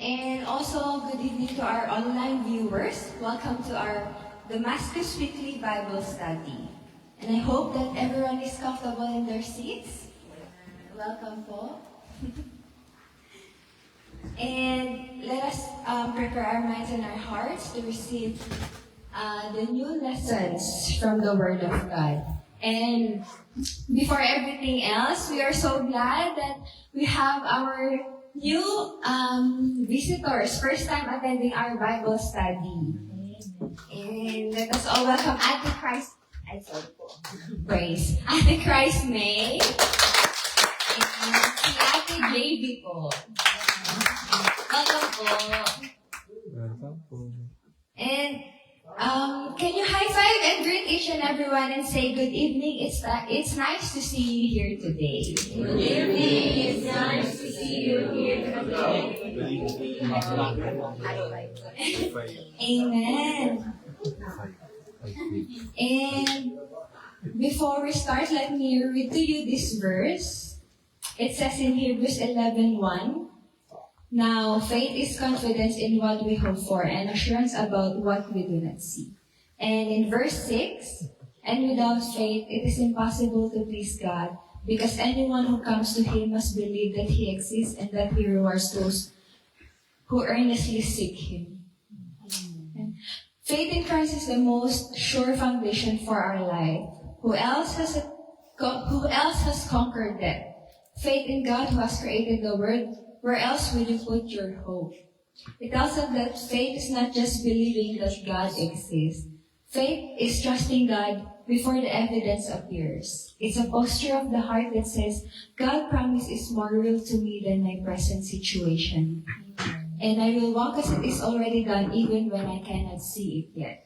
And also, good evening to our online viewers. Welcome to our Damascus Weekly Bible Study. And I hope that everyone is comfortable in their seats. Welcome po. And let us prepare our minds and our hearts to receive the new lessons from the Word of God. And before everything else, we are so glad that we have our new visitors, first time attending our Bible study. And let us all welcome Ate Christ. Praise. Ate Christ May. And si Ate JB po. Welcome po. Welcome po. And can you high five and greet each and everyone and say good evening? It's nice to see you here today. Good evening. It's nice to see you here today. Amen. And before we start, let me read to you this verse. It says in Hebrews 11:1. Now, faith is confidence in what we hope for and assurance about what we do not see. And in verse 6, and without faith, it is impossible to please God, because anyone who comes to Him must believe that He exists and that He rewards those who earnestly seek Him. And faith in Christ is the most sure foundation for our life. Who else has conquered death? Faith in God who has created the world. Where else will you put your hope? It tells us that faith is not just believing that God exists. Faith is trusting God before the evidence appears. It's a posture of the heart that says, God's promise is more real to me than my present situation. And I will walk as it is already done even when I cannot see it yet.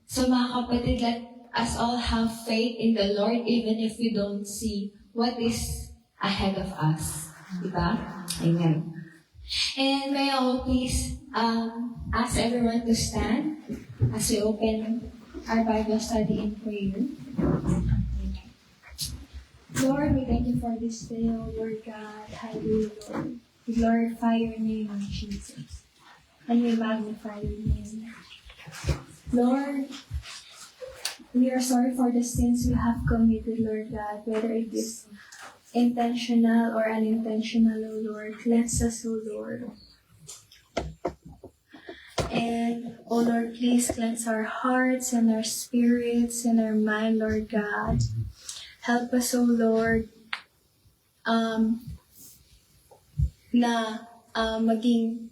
So mga kapatid, let us all have faith in the Lord even if we don't see what is ahead of us. Diba? Amen. And may I all please ask everyone to stand as we open our Bible study in prayer. Lord, we thank you for this day, O Lord God. Hallelujah, Lord. We glorify your name, Jesus. And we magnify your name. Lord, we are sorry for the sins we have committed, Lord God, whether it is intentional or unintentional, O Lord. Cleanse us, O Lord. And, O Lord, please cleanse our hearts and our spirits and our mind, Lord God. Help us, O Lord, maging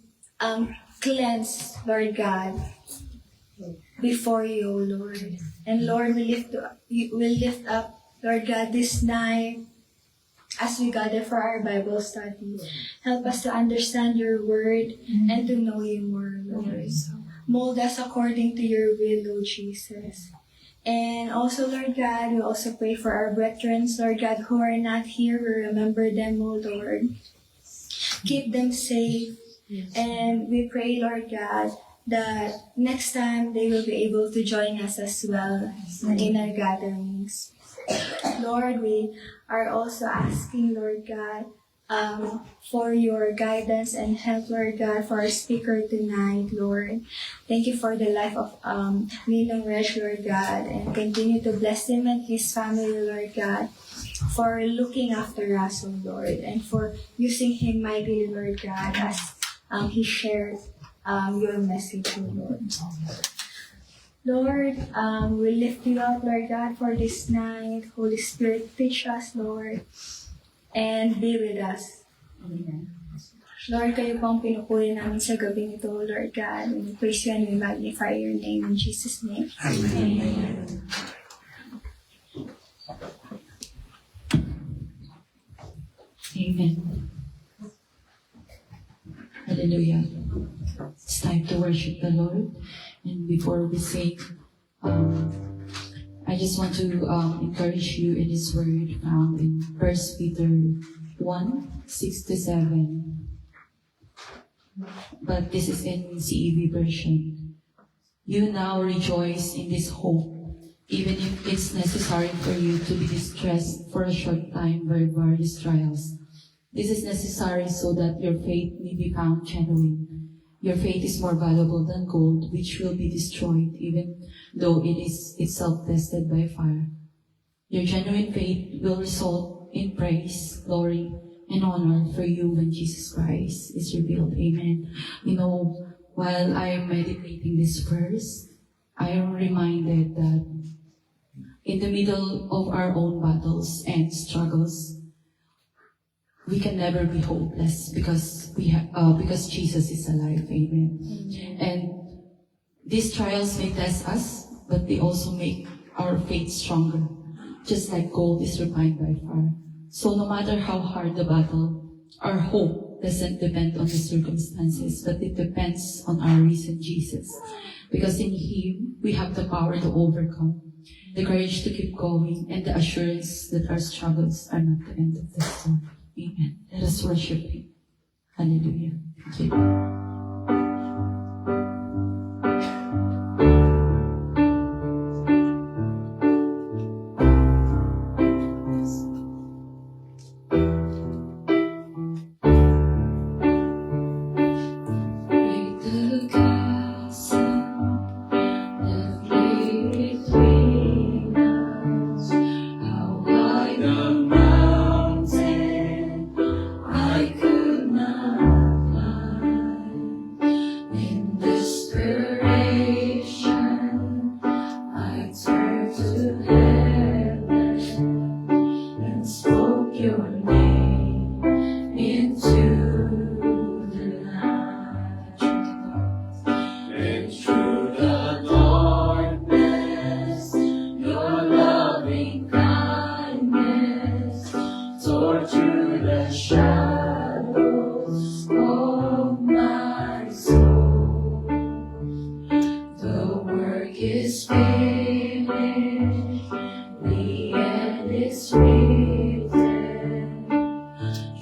cleansed, Lord God, before you, O Lord. And Lord, we lift up, Lord God, this night, as we gather for our Bible study. Help us to understand your word and to know you more, Lord. Mold us according to your will, Lord Jesus. And also, Lord God, we also pray for our brethren, Lord God, who are not here. We remember them, O Lord. Keep them safe. And we pray, Lord God, that next time they will be able to join us as well in our gatherings. Lord, we are also asking, Lord God, for your guidance and help, Lord God, for our speaker tonight, Lord. Thank you for the life of Ninong Reg, Lord God, and continue to bless him and his family, Lord God, for looking after us, oh Lord, and for using him mightily, Lord God, as he shared your message, oh Lord. Lord, we lift you up, Lord God, for this night. Holy Spirit, teach us, Lord, and be with us. Amen. Lord, kayo po ang pinupuri namin sa gabing ito, Lord God. We praise you and we magnify your name in Jesus' name. Amen. Amen. Hallelujah. It's time to worship the Lord. And before we sing, I just want to encourage you in His word found in 1 Peter 1:6-7. But this is in CEV version. You now rejoice in this hope, even if it's necessary for you to be distressed for a short time by various trials. This is necessary so that your faith may be found genuine. Your faith is more valuable than gold, which will be destroyed even though it is itself tested by fire. Your genuine faith will result in praise, glory, and honor for you when Jesus Christ is revealed. Amen. You know, while I am meditating this verse, I am reminded that in the middle of our own battles and struggles, we can never be hopeless because because Jesus is alive. Amen. And these trials may test us, but they also make our faith stronger, just like gold is refined by fire. So no matter how hard the battle, our hope doesn't depend on the circumstances, but it depends on our risen Jesus. Because in Him, we have the power to overcome, the courage to keep going, and the assurance that our struggles are not the end of the story. Amen. Let us worship Him. Hallelujah. Thank you. Break the castle that lay between us. How high the mountain I could not climb. In desperation, I turned to heaven and spoke your name into the night. And through the darkness, your loving kindness tore through the shadows of my soul. The work is finished, the end is written.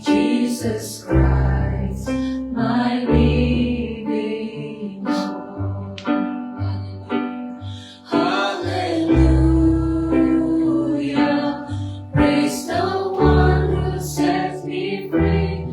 Jesus Christ, my living hope. Hallelujah. Praise the one who sets me free.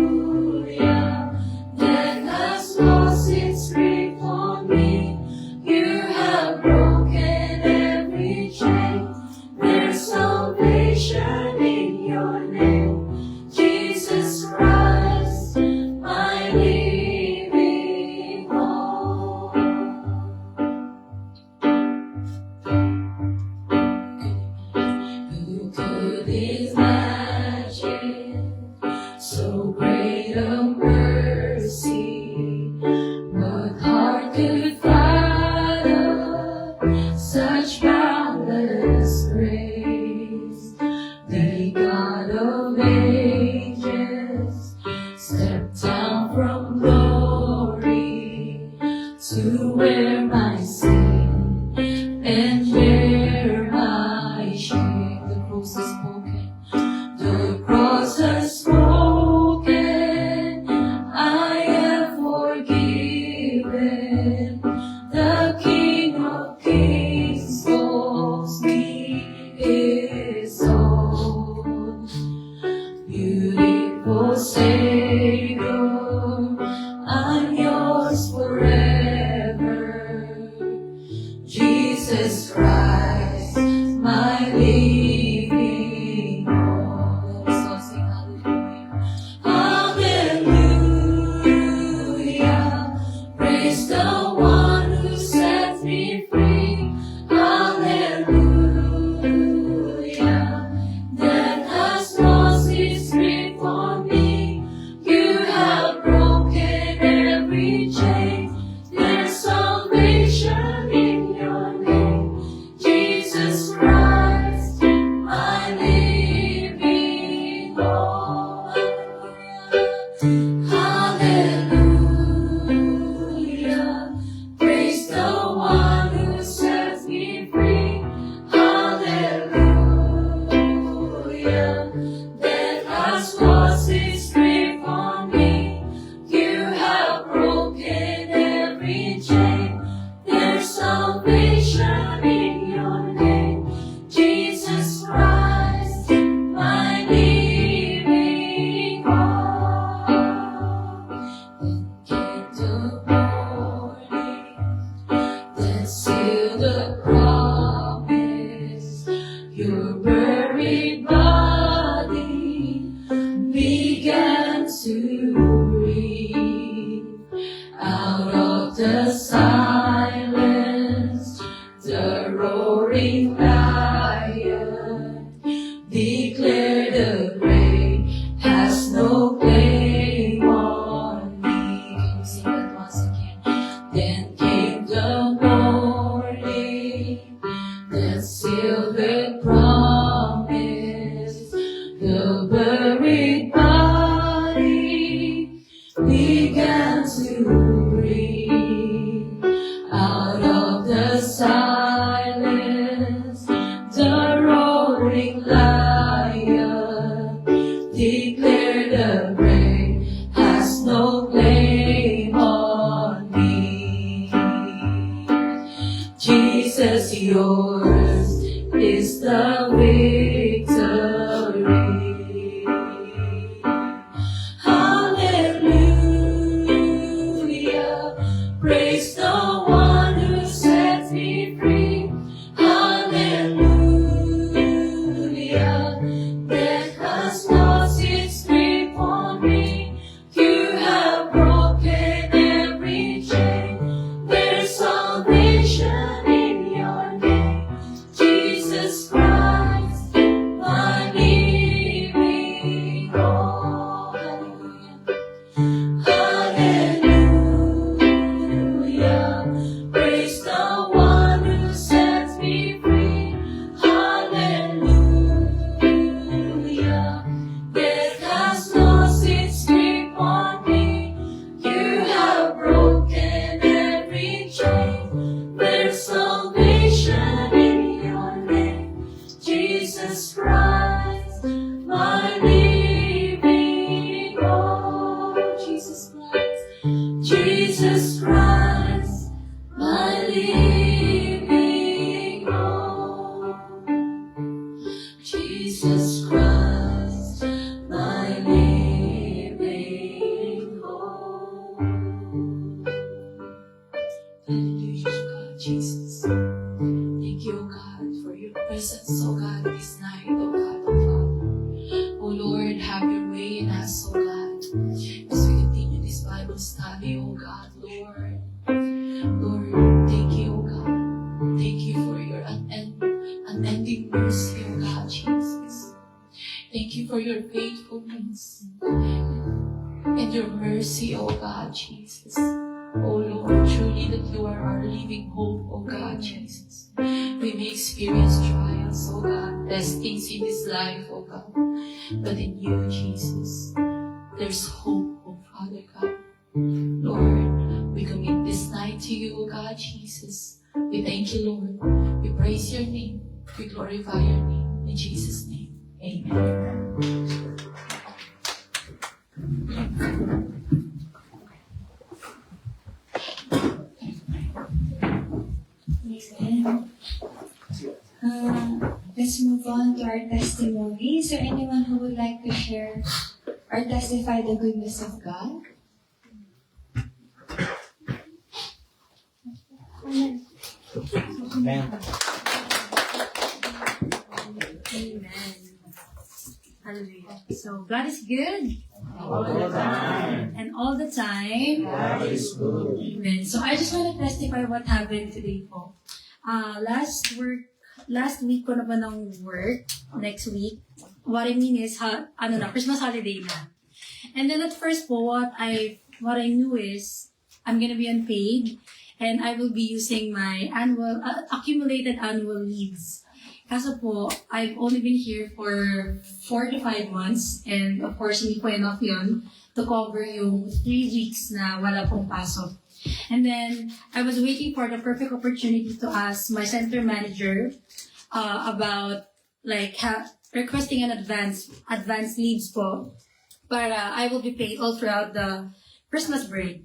Hallelujah. Death has lost its grip on me. You have broken every chain. There's salvation in your name. Jesus Christ, my living hope. Who could imagine so great a mercy? What heart could fathom such boundless grace? The God of ages stepped down from glory to wear my sin and bear my shame. The cross is broken. The cross has spoken. I am forgiven. The King of Kings calls me His own. Beautiful Savior, I'm yours forever. Jesus Christ, my living hope. So sing hallelujah. Hallelujah. Praise the one who sets me free. Hallelujah. Death has lost its grip on me. You have broken to breathe. Out of the silence, the roaring lion declared the grave has no claim on me. Can you sing that once again? Then came the morning, the silver promise, the buried body began to breathe. Out of the silence, the roaring lion declared the grave has no claim on me. Jesus, yours is the victory. Hallelujah, praise the one who sets me free. Hallelujah, death has lost its grip on me. You have broken every chain. There's salvation in your name, Jesus Christ, my living hope. Hallelujah, praise the one who sets me free. Hallelujah, death has lost its grip on me. You have broken every chain. There's salvation in your name, Jesus Christ, my living hope. Jesus Christ, Jesus Christ, my living hope. Jesus Christ, my living hope. Hallelujah, God, Jesus. Thank you, O God, for your presence, O God, this night, O God, O Father. O Lord, have your way in us, O God, as we continue this Bible study, O God, Lord. Lord, thank you, O God. Thank you for your unending mercy, O God, Jesus. Thank you for your faithfulness and your mercy, O God, Jesus. O Lord, truly that you are our living hope, O God, Jesus. We may experience trials, O God, testings in this life, O God. But in you, Jesus, there's hope, O Father God. Lord, we commit this night to you, O God, Jesus. We thank you, Lord. We praise your name. We glorify your name. In Jesus' name, amen. Amen. Let's move on to our testimony. Is there anyone who would like to share or testify the goodness of God? Amen. Amen. Hallelujah. So God is good. All the time. And all the time. God is good. Amen. So I just want to testify what happened today po. Last week ko na ba ng work, next week. What I mean is, Christmas holiday na. And then at first po, what I knew is, I'm gonna be unpaid, and I will be using my accumulated annual leaves. Kaso po, I've only been here for 4 to 5 months, and of course, hindi po enough yun to cover yung 3 weeks na wala pong pasok. And then, I was waiting for the perfect opportunity to ask my center manager about requesting an advance leaves po para I will be paid all throughout the Christmas break.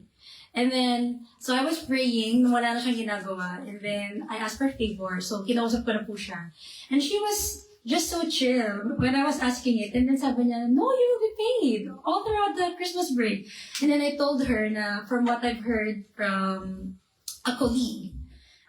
And then, so I was praying, wala na siyang ginagawa. And then, I asked for a favor. So, kinausap ko na po siya. And she was just so chill when I was asking it. And then sabi niya, no, you will be paid all throughout the Christmas break. And then I told her na from what I've heard from a colleague,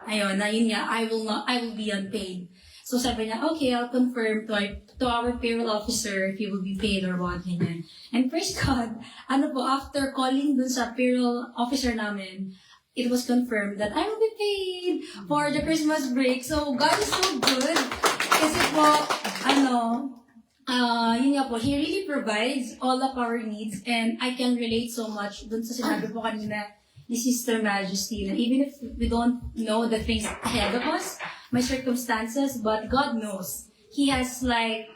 ayun, na yun nga, I will be unpaid. So sabi niya, okay, I'll confirm to our payroll officer if he will be paid or what, ganyan. And praise God, after calling dun sa payroll officer namin, it was confirmed that I will be paid for the Christmas break. So God is so good. Kasi po, yun nga po, He really provides all of our needs, and I can relate so much dun sa sinabi po kanina ni Sister Majesty, that even if we don't know the things ahead of us, my circumstances, but God knows. He has planned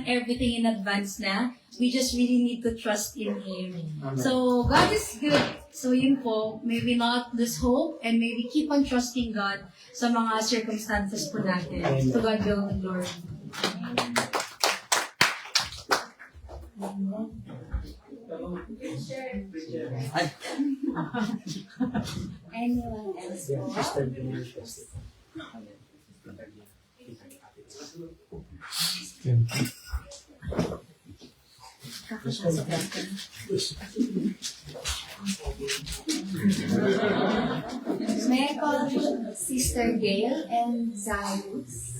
everything in advance na. We just really need to trust in Him. Amen. So, God is good. So, yun po, may we not lose hope, and may we keep on trusting God sa mga circumstances po natin. To God be all the glory. Anyone else po? May I call Sister Gail and Zayus?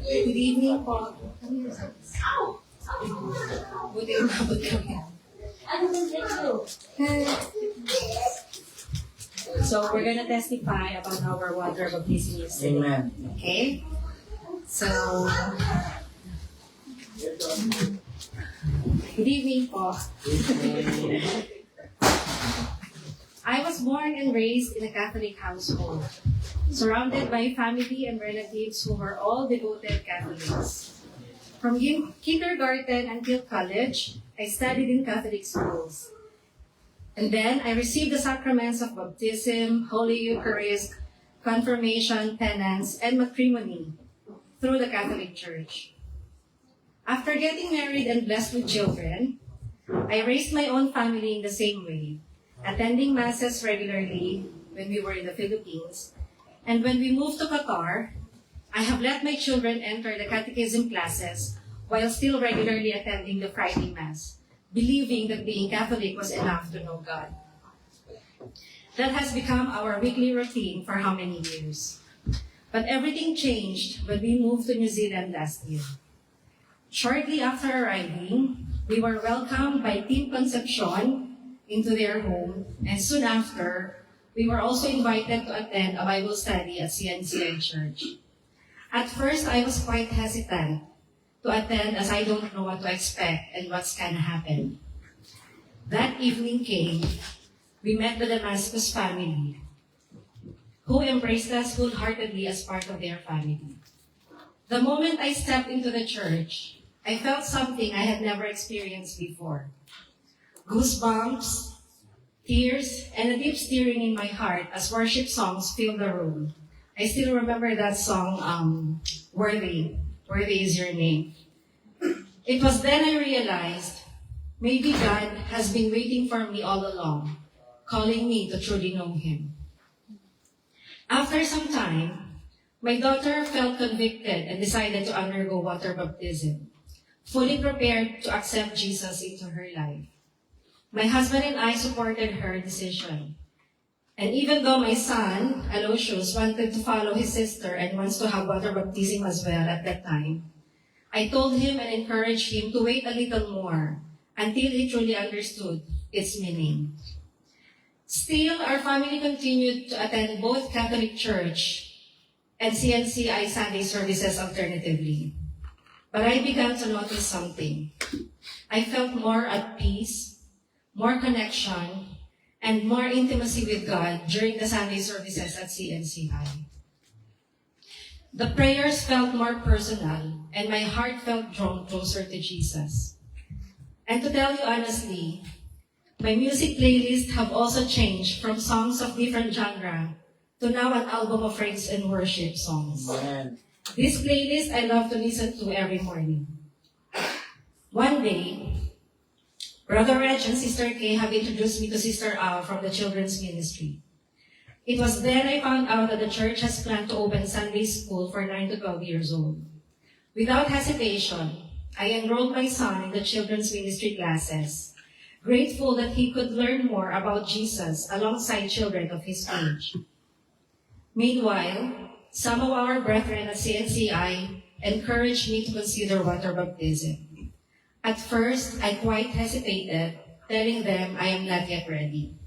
Good evening po. Buti umabot kami. So, we're gonna testify about our water baptism yesterday. Amen. Okay? So, good evening po. I was born and raised in a Catholic household, surrounded by family and relatives who were all devoted Catholics. From kindergarten until college, I studied in Catholic schools. And then I received the sacraments of baptism, Holy Eucharist, confirmation, penance, and matrimony through the Catholic Church. After getting married and blessed with children, I raised my own family in the same way, attending masses regularly when we were in the Philippines. And when we moved to Qatar, I have let my children enter the catechism classes while still regularly attending the Friday Mass, believing that being Catholic was enough to know God. That has become our weekly routine for how many years? But everything changed when we moved to New Zealand last year. Shortly after arriving, we were welcomed by Team Concepcion into their home, and soon after, we were also invited to attend a Bible study at CNCI Church. At first, I was quite hesitant to attend as I don't know what to expect and what's gonna happen. That evening came, we met the Damascus family, who embraced us wholeheartedly as part of their family. The moment I stepped into the church, I felt something I had never experienced before. Goosebumps, tears, and a deep stirring in my heart as worship songs filled the room. I still remember that song, Worthy is Your Name. It was then I realized, maybe God has been waiting for me all along, calling me to truly know Him. After some time, my daughter felt convicted and decided to undergo water baptism, fully prepared to accept Jesus into her life. My husband and I supported her decision. And even though my son, Aloysius, wanted to follow his sister and wants to have water baptism as well at that time, I told him and encouraged him to wait a little more until he truly understood its meaning. Still, our family continued to attend both Catholic Church and CNCI Sunday services alternatively. But I began to notice something. I felt more at peace, more connection, and more intimacy with God during the Sunday services at CNCI. The prayers felt more personal, and my heart felt drawn closer to Jesus. And to tell you honestly, my music playlist have also changed from songs of different genre to now an album of praise and worship songs. Amen. This playlist I love to listen to every morning. One day, Brother Reg and Sister Kay have introduced me to Sister Al from the children's ministry. It was then I found out that the church has planned to open Sunday school for 9 to 12 years old. Without hesitation, I enrolled my son in the children's ministry classes, grateful that he could learn more about Jesus alongside children of his age. Meanwhile, some of our brethren at CNCI encouraged me to consider water baptism. At first, I quite hesitated, telling them I am not yet ready.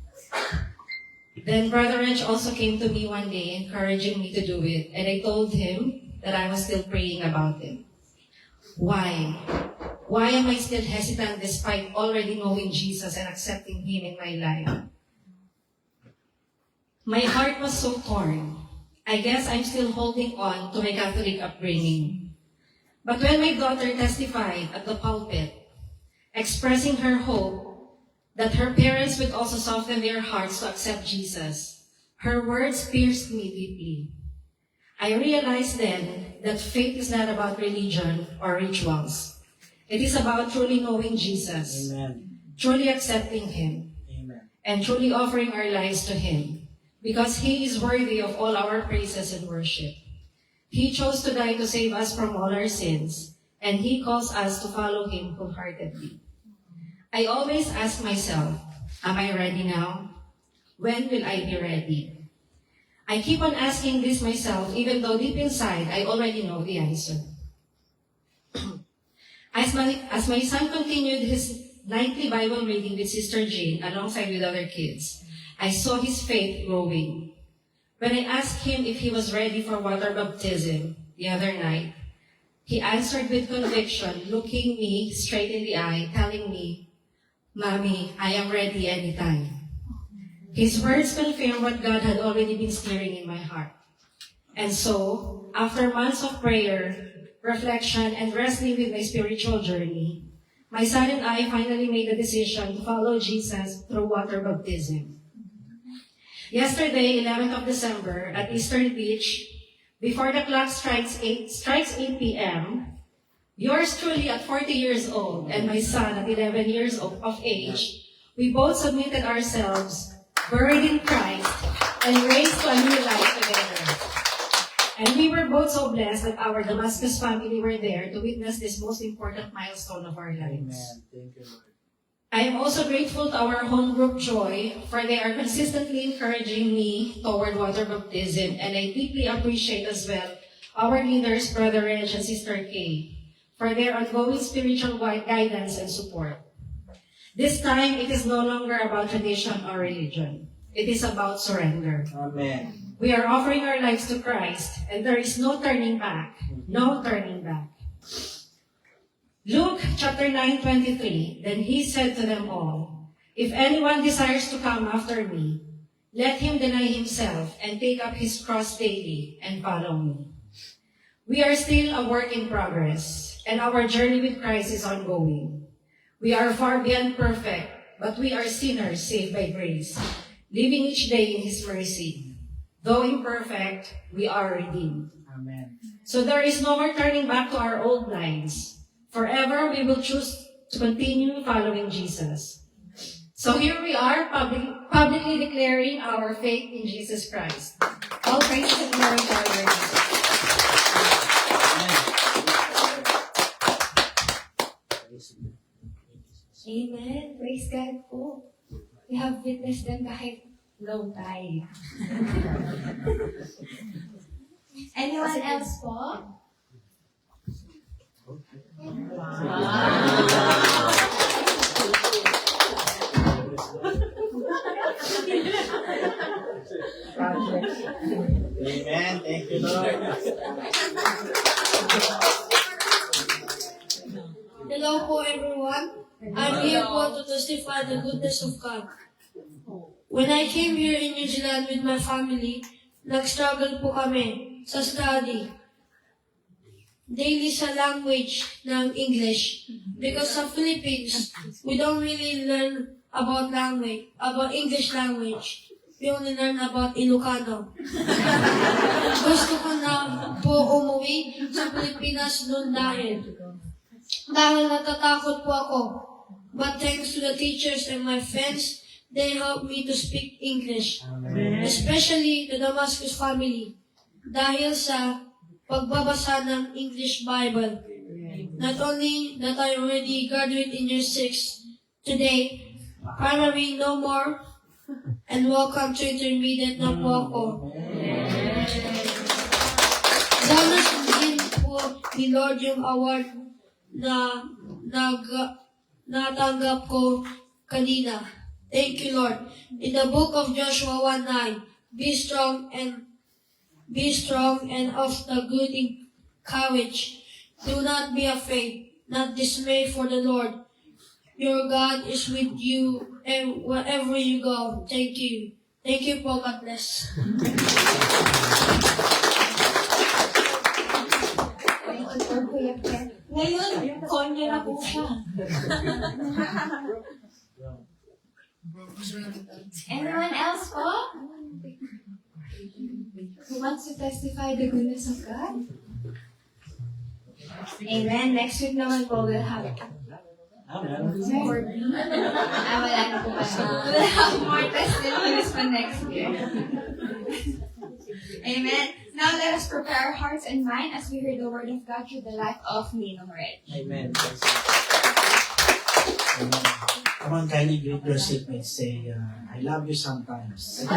Then Brother Reg also came to me one day encouraging me to do it, and I told him that I was still praying about it. Why? Why am I still hesitant despite already knowing Jesus and accepting Him in my life? My heart was so torn. I guess I'm still holding on to my Catholic upbringing. But when my daughter testified at the pulpit, expressing her hope that her parents would also soften their hearts to accept Jesus, her words pierced me deeply. I realized then that faith is not about religion or rituals. It is about truly knowing Jesus, Amen. truly accepting Him, Amen. and truly offering our lives to Him, because He is worthy of all our praises and worship. He chose to die to save us from all our sins, and He calls us to follow Him wholeheartedly. I always ask myself, am I ready now? When will I be ready? I keep on asking this myself, even though deep inside, I already know the answer. As my son continued his nightly Bible reading with Sister Jane alongside with other kids, I saw his faith growing. When I asked him if he was ready for water baptism the other night, he answered with conviction, looking me straight in the eye, telling me, "Mommy, I am ready anytime." His words confirmed what God had already been stirring in my heart. And so, after months of prayer, reflection, and wrestling with my spiritual journey, my son and I finally made the decision to follow Jesus through water baptism. Yesterday, 11th of December, at Eastern Beach, before the clock strikes 8 p.m., yours truly at 40 years old and my son at 11 years of age, we both submitted ourselves, buried in Christ, and raised to a new life together. And we were both so blessed that our Damascus family were there to witness this most important milestone of our lives. Amen. Thank you, Lord. I am also grateful to our home group Joy, for they are consistently encouraging me toward water baptism, and I deeply appreciate as well our leaders, Brother Reg and Sister Kay, for their ongoing spiritual guidance and support. This time, it is no longer about tradition or religion. It is about surrender. Amen. We are offering our lives to Christ, and there is no turning back. No turning back. Luke chapter 9:23, then he said to them all, "If anyone desires to come after me, let him deny himself and take up his cross daily and follow me." We are still a work in progress, and our journey with Christ is ongoing. We are far beyond perfect, but we are sinners saved by grace, living each day in His mercy. Though imperfect, we are redeemed. Amen. So there is no more turning back to our old lives. Forever, we will choose to continue following Jesus. So here we are, publicly declaring our faith in Jesus Christ. All praise and glory to our Lord Jesus. Amen. Praise God po. We have witnessed them kahit low tide. Anyone else po? Amen. Thank you, Lord. Hello po everyone. I'm here po to testify the goodness of God. When I came here in New Zealand with my family, nag-struggle po kami sa study. Daily sa language ng English. Because sa Philippines, we don't really learn about English language. We only learn about Ilocano. Gusto ko na po umuwi sa Pilipinas noon dahil natatakot po ako. But thanks to the teachers and my friends, they help me to speak English, especially the Damascus family. Dahil sa pagbabasa ng English Bible, not only that I already graduate in year 6 today, primary no more, and welcome to intermediate na po ako. Danas din po ni Lord yung award na natanggap ko kanina. Thank you, Lord. In the book of Joshua 1:9, be strong and of the good courage. Do not be afraid, not dismayed, for the Lord your God is with you wherever you go. Thank you. Thank you po. God bless. Ngayon, konya na po siya. Anyone else po? Who wants to testify the goodness of God? Amen. Next week naman po, we'll have Amen. more. Wala na po ba? We'll have more testimonies for next year. Amen. Now let us prepare our hearts and mind as we hear the word of God through the life of Ninong Red. Amen. Amen. Come on, kindly greet your seatmates. Say, I love you sometimes.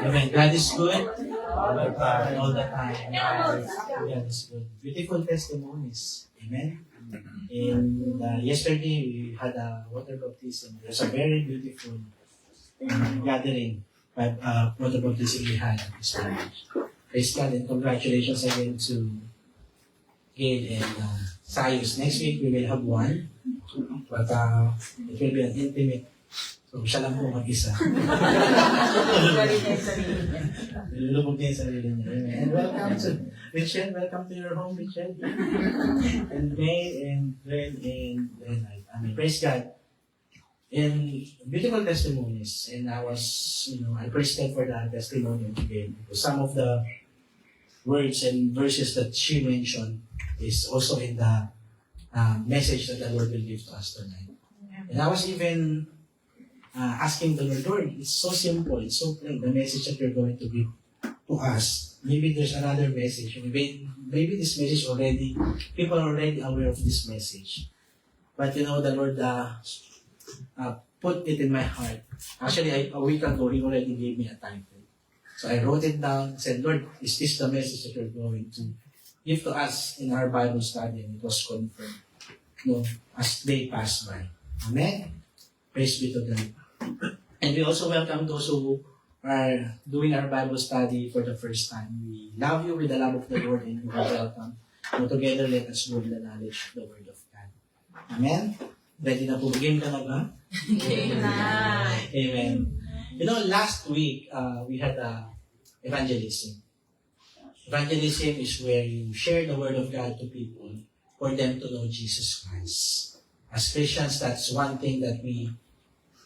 Amen. God is good. All the time. All the time. God is good. Beautiful testimonies. Amen. And yesterday we had a water baptism. It was a very beautiful gathering. Water baptism we had at this time. Praise God and congratulations again to Gail and Sayus. Next week we will have one. But it will be an intimate. So siya lang po mag-isa. Lulubog niya yung sarili niya. Amen. And welcome to Richelle. Welcome to your home, Richelle. And May and Glenn and Renai. Amen. Praise God. And beautiful testimonies. And I praise God for the testimony again. Because some of the words and verses that she mentioned is also in the message that the Lord will give to us tonight. And I was even asking the Lord, it's so simple, it's so plain, the message that you're going to give to us. Maybe there's another message. Maybe this message already, people are already aware of this message. But the Lord put it in my heart. Actually, a week ago, He already gave me a title. So I wrote it down, said, Lord, is this the message that you're going to give to us in our Bible study? And it was confirmed, as they passed by. Amen? Praise be to God. And we also welcome those who are doing our Bible study for the first time. We love you with the love of the Lord and you are welcome. So together, let us grow in the knowledge of the Word of God. Amen? Ready na po? Game ka na ba? Amen. Last week, we had evangelism. Evangelism is where you share the Word of God to people for them to know Jesus Christ. As Christians, that's one thing that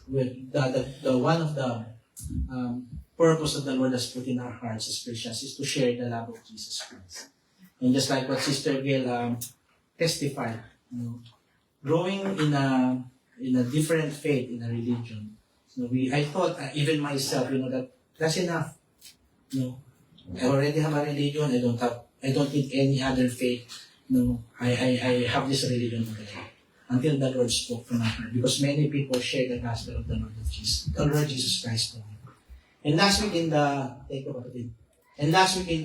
one of the purpose that the Lord has put in our hearts as Christians is to share the love of Jesus Christ. And just like what Sister Gail testified, growing in a different faith, in a religion, I thought, even myself, that that's enough. I already have a religion. I don't need any other faith. I have this religion already. Until the Lord spoke from my heart. Because many people share the gospel of the Lord Jesus Christ to me. And last week in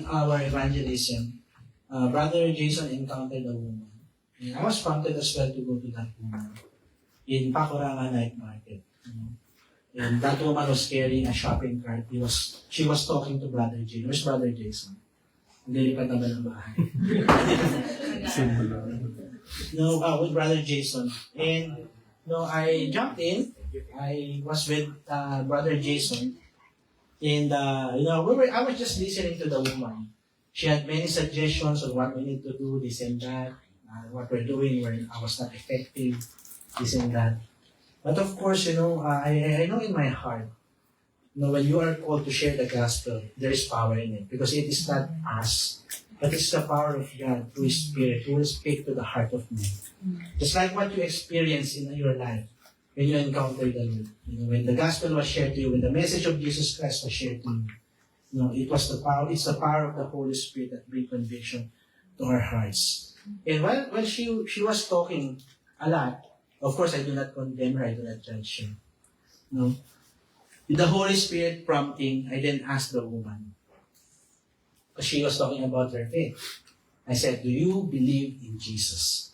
our evangelism, Brother Jason encountered a woman. And I was prompted as well to go to that woman in Pakuranga Night Market. And that woman was carrying a shopping cart. She was talking to Brother Jason. Where's Brother Jason? Nilipad na ba ng bahay? With Brother Jason. And I jumped in. I was with Brother Jason. And I was just listening to the woman. She had many suggestions on what we need to do, this and that, what we're doing when I was not effective, this and that. But of course, I know in my heart, when you are called to share the gospel, there is power in it. Because it is not us, but it's the power of God through His Spirit who will speak to the heart of man. Just like what you experience in your life, when you encountered the Lord. When the gospel was shared to you, when the message of Jesus Christ was shared to you, it's the power of the Holy Spirit that brings conviction to our hearts. And while she was talking a lot, of course, I do not condemn her, I do not judge her. With the Holy Spirit prompting, I then asked the woman, because she was talking about her faith. I said, do you believe in Jesus?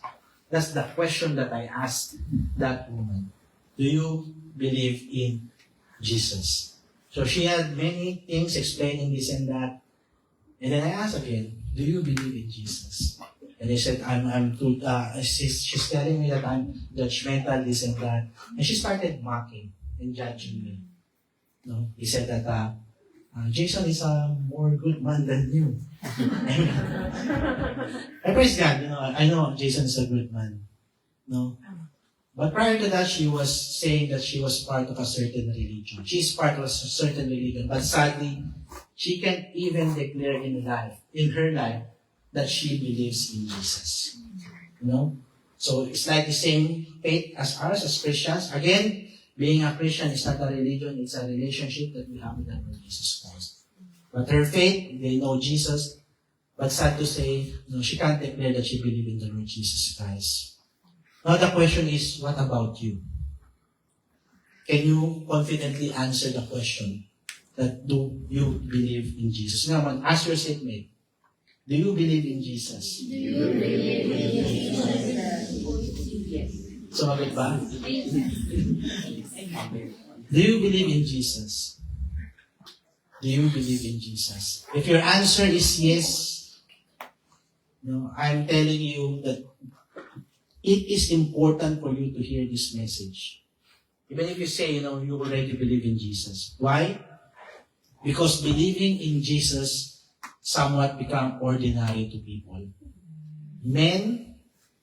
That's the question that I asked that woman. Do you believe in Jesus? So she had many things explaining this and that. And then I asked again, do you believe in Jesus? And he said, she's telling me that I'm judgmental, this and that. And she started mocking and judging me. He said that Jason is a more good man than you. I praise God, I know Jason is a good man. But prior to that, she was saying that she was part of a certain religion. She's part of a certain religion, but sadly, she can't even declare in her life, that she believes in Jesus. So it's like the same faith as ours as Christians. Again, being a Christian is not a religion, it's a relationship that we have with the Lord Jesus Christ. But her faith, they know Jesus, but sad to say, she can't declare that she believes in the Lord Jesus Christ. Now the question is, what about you? Can you confidently answer the question that do you believe in Jesus? Now, ask your seatmate, do you believe in Jesus? Do you believe in Jesus? Sumagot ba? Do you believe in Jesus? Do you believe in Jesus? If your answer is yes, I'm telling you that it is important for you to hear this message. Even if you say, you already believe in Jesus. Why? Because believing in Jesus somewhat become ordinary to people. Men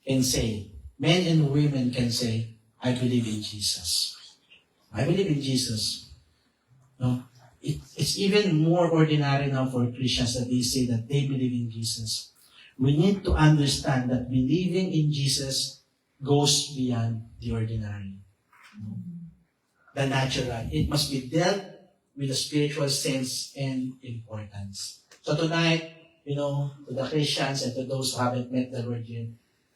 and women can say, I believe in Jesus. I believe in Jesus. It's even more ordinary now for Christians that they say that they believe in Jesus. We need to understand that believing in Jesus goes beyond the ordinary. The natural. It must be dealt with a spiritual sense and importance. So tonight, to the Christians and to those who haven't met the Lord yet,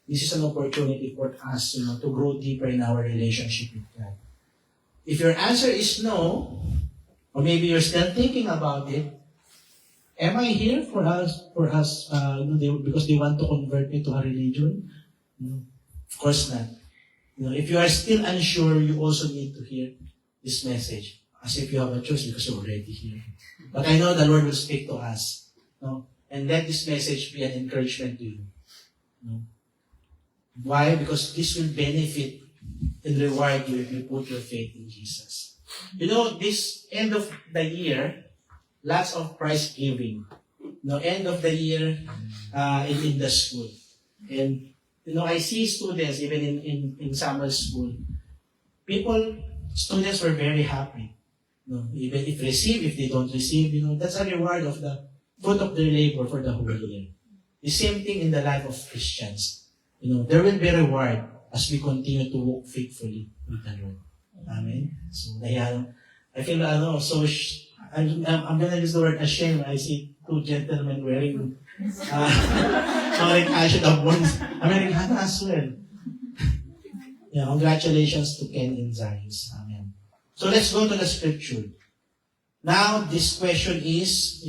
this is an opportunity for us, to grow deeper in our relationship with God. If your answer is no, or maybe you're still thinking about it, am I here for us, because they want to convert me to a religion? No, of course not. If you are still unsure, you also need to hear this message, as if you have a choice because you're already here. But I know the Lord will speak to us. And let this message be an encouragement to you. Why? Because this will benefit and reward you if you put your faith in Jesus. This end of the year, lots of prize giving. End of the year in the school. And, I see students, even in summer school, students were very happy. Even if they don't receive, that's a reward of the fruit of their labor for the whole year. The same thing in the life of Christians. There will be a reward as we continue to walk faithfully with the Lord. Amen? So, I feel, I'm gonna use the word ashamed. I see two gentlemen wearing, sorry, I should have worn Americana as well. Congratulations to Ken and Zayus. Amen. So let's go to the scripture. Now, this question is,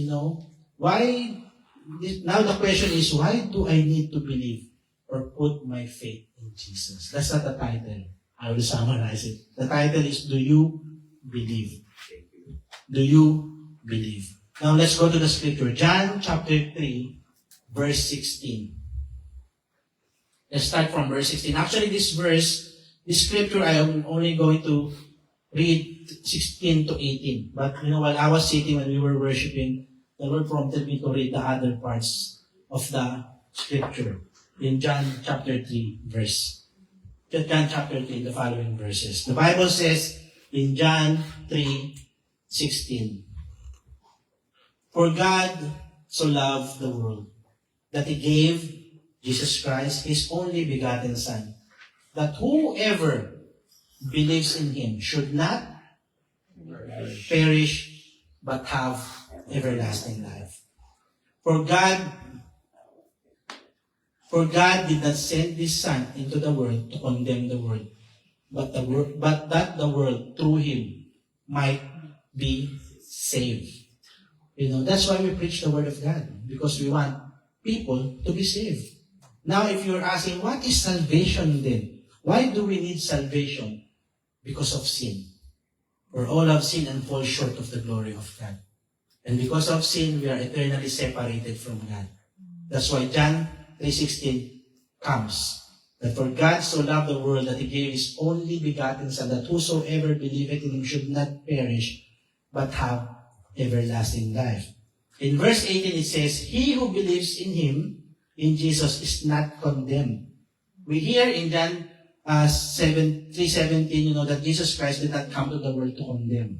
why do I need to believe or put my faith in Jesus? That's not the title. I will summarize it. The title is, do you believe? Do you believe? Now, let's go to the scripture. John chapter 3, verse 16. Let's start from verse 16. Actually, this scripture, I am only going to read 16 to 18. But, while I was sitting when we were worshiping, the Lord prompted me to read the other parts of the scripture in John chapter 3, the following verses. The Bible says in John 3:16, for God so loved the world that He gave Jesus Christ, His only begotten Son, that whoever believes in him should not perish but have everlasting life. For God did not send his Son into the world to condemn the world, but that the world through him might be saved. That's why we preach the word of God, because we want people to be saved. Now, if you're asking, what is salvation then? Why do we need salvation? Because of sin. For all have sinned and fall short of the glory of God. And because of sin, we are eternally separated from God. That's why John 3:16 comes. That for God so loved the world that he gave his only begotten Son, that whosoever believeth in him should not perish, but have everlasting life. In verse 18 it says, he who believes in him, in Jesus, is not condemned. We hear in John 3:17, that Jesus Christ did not come to the world to condemn.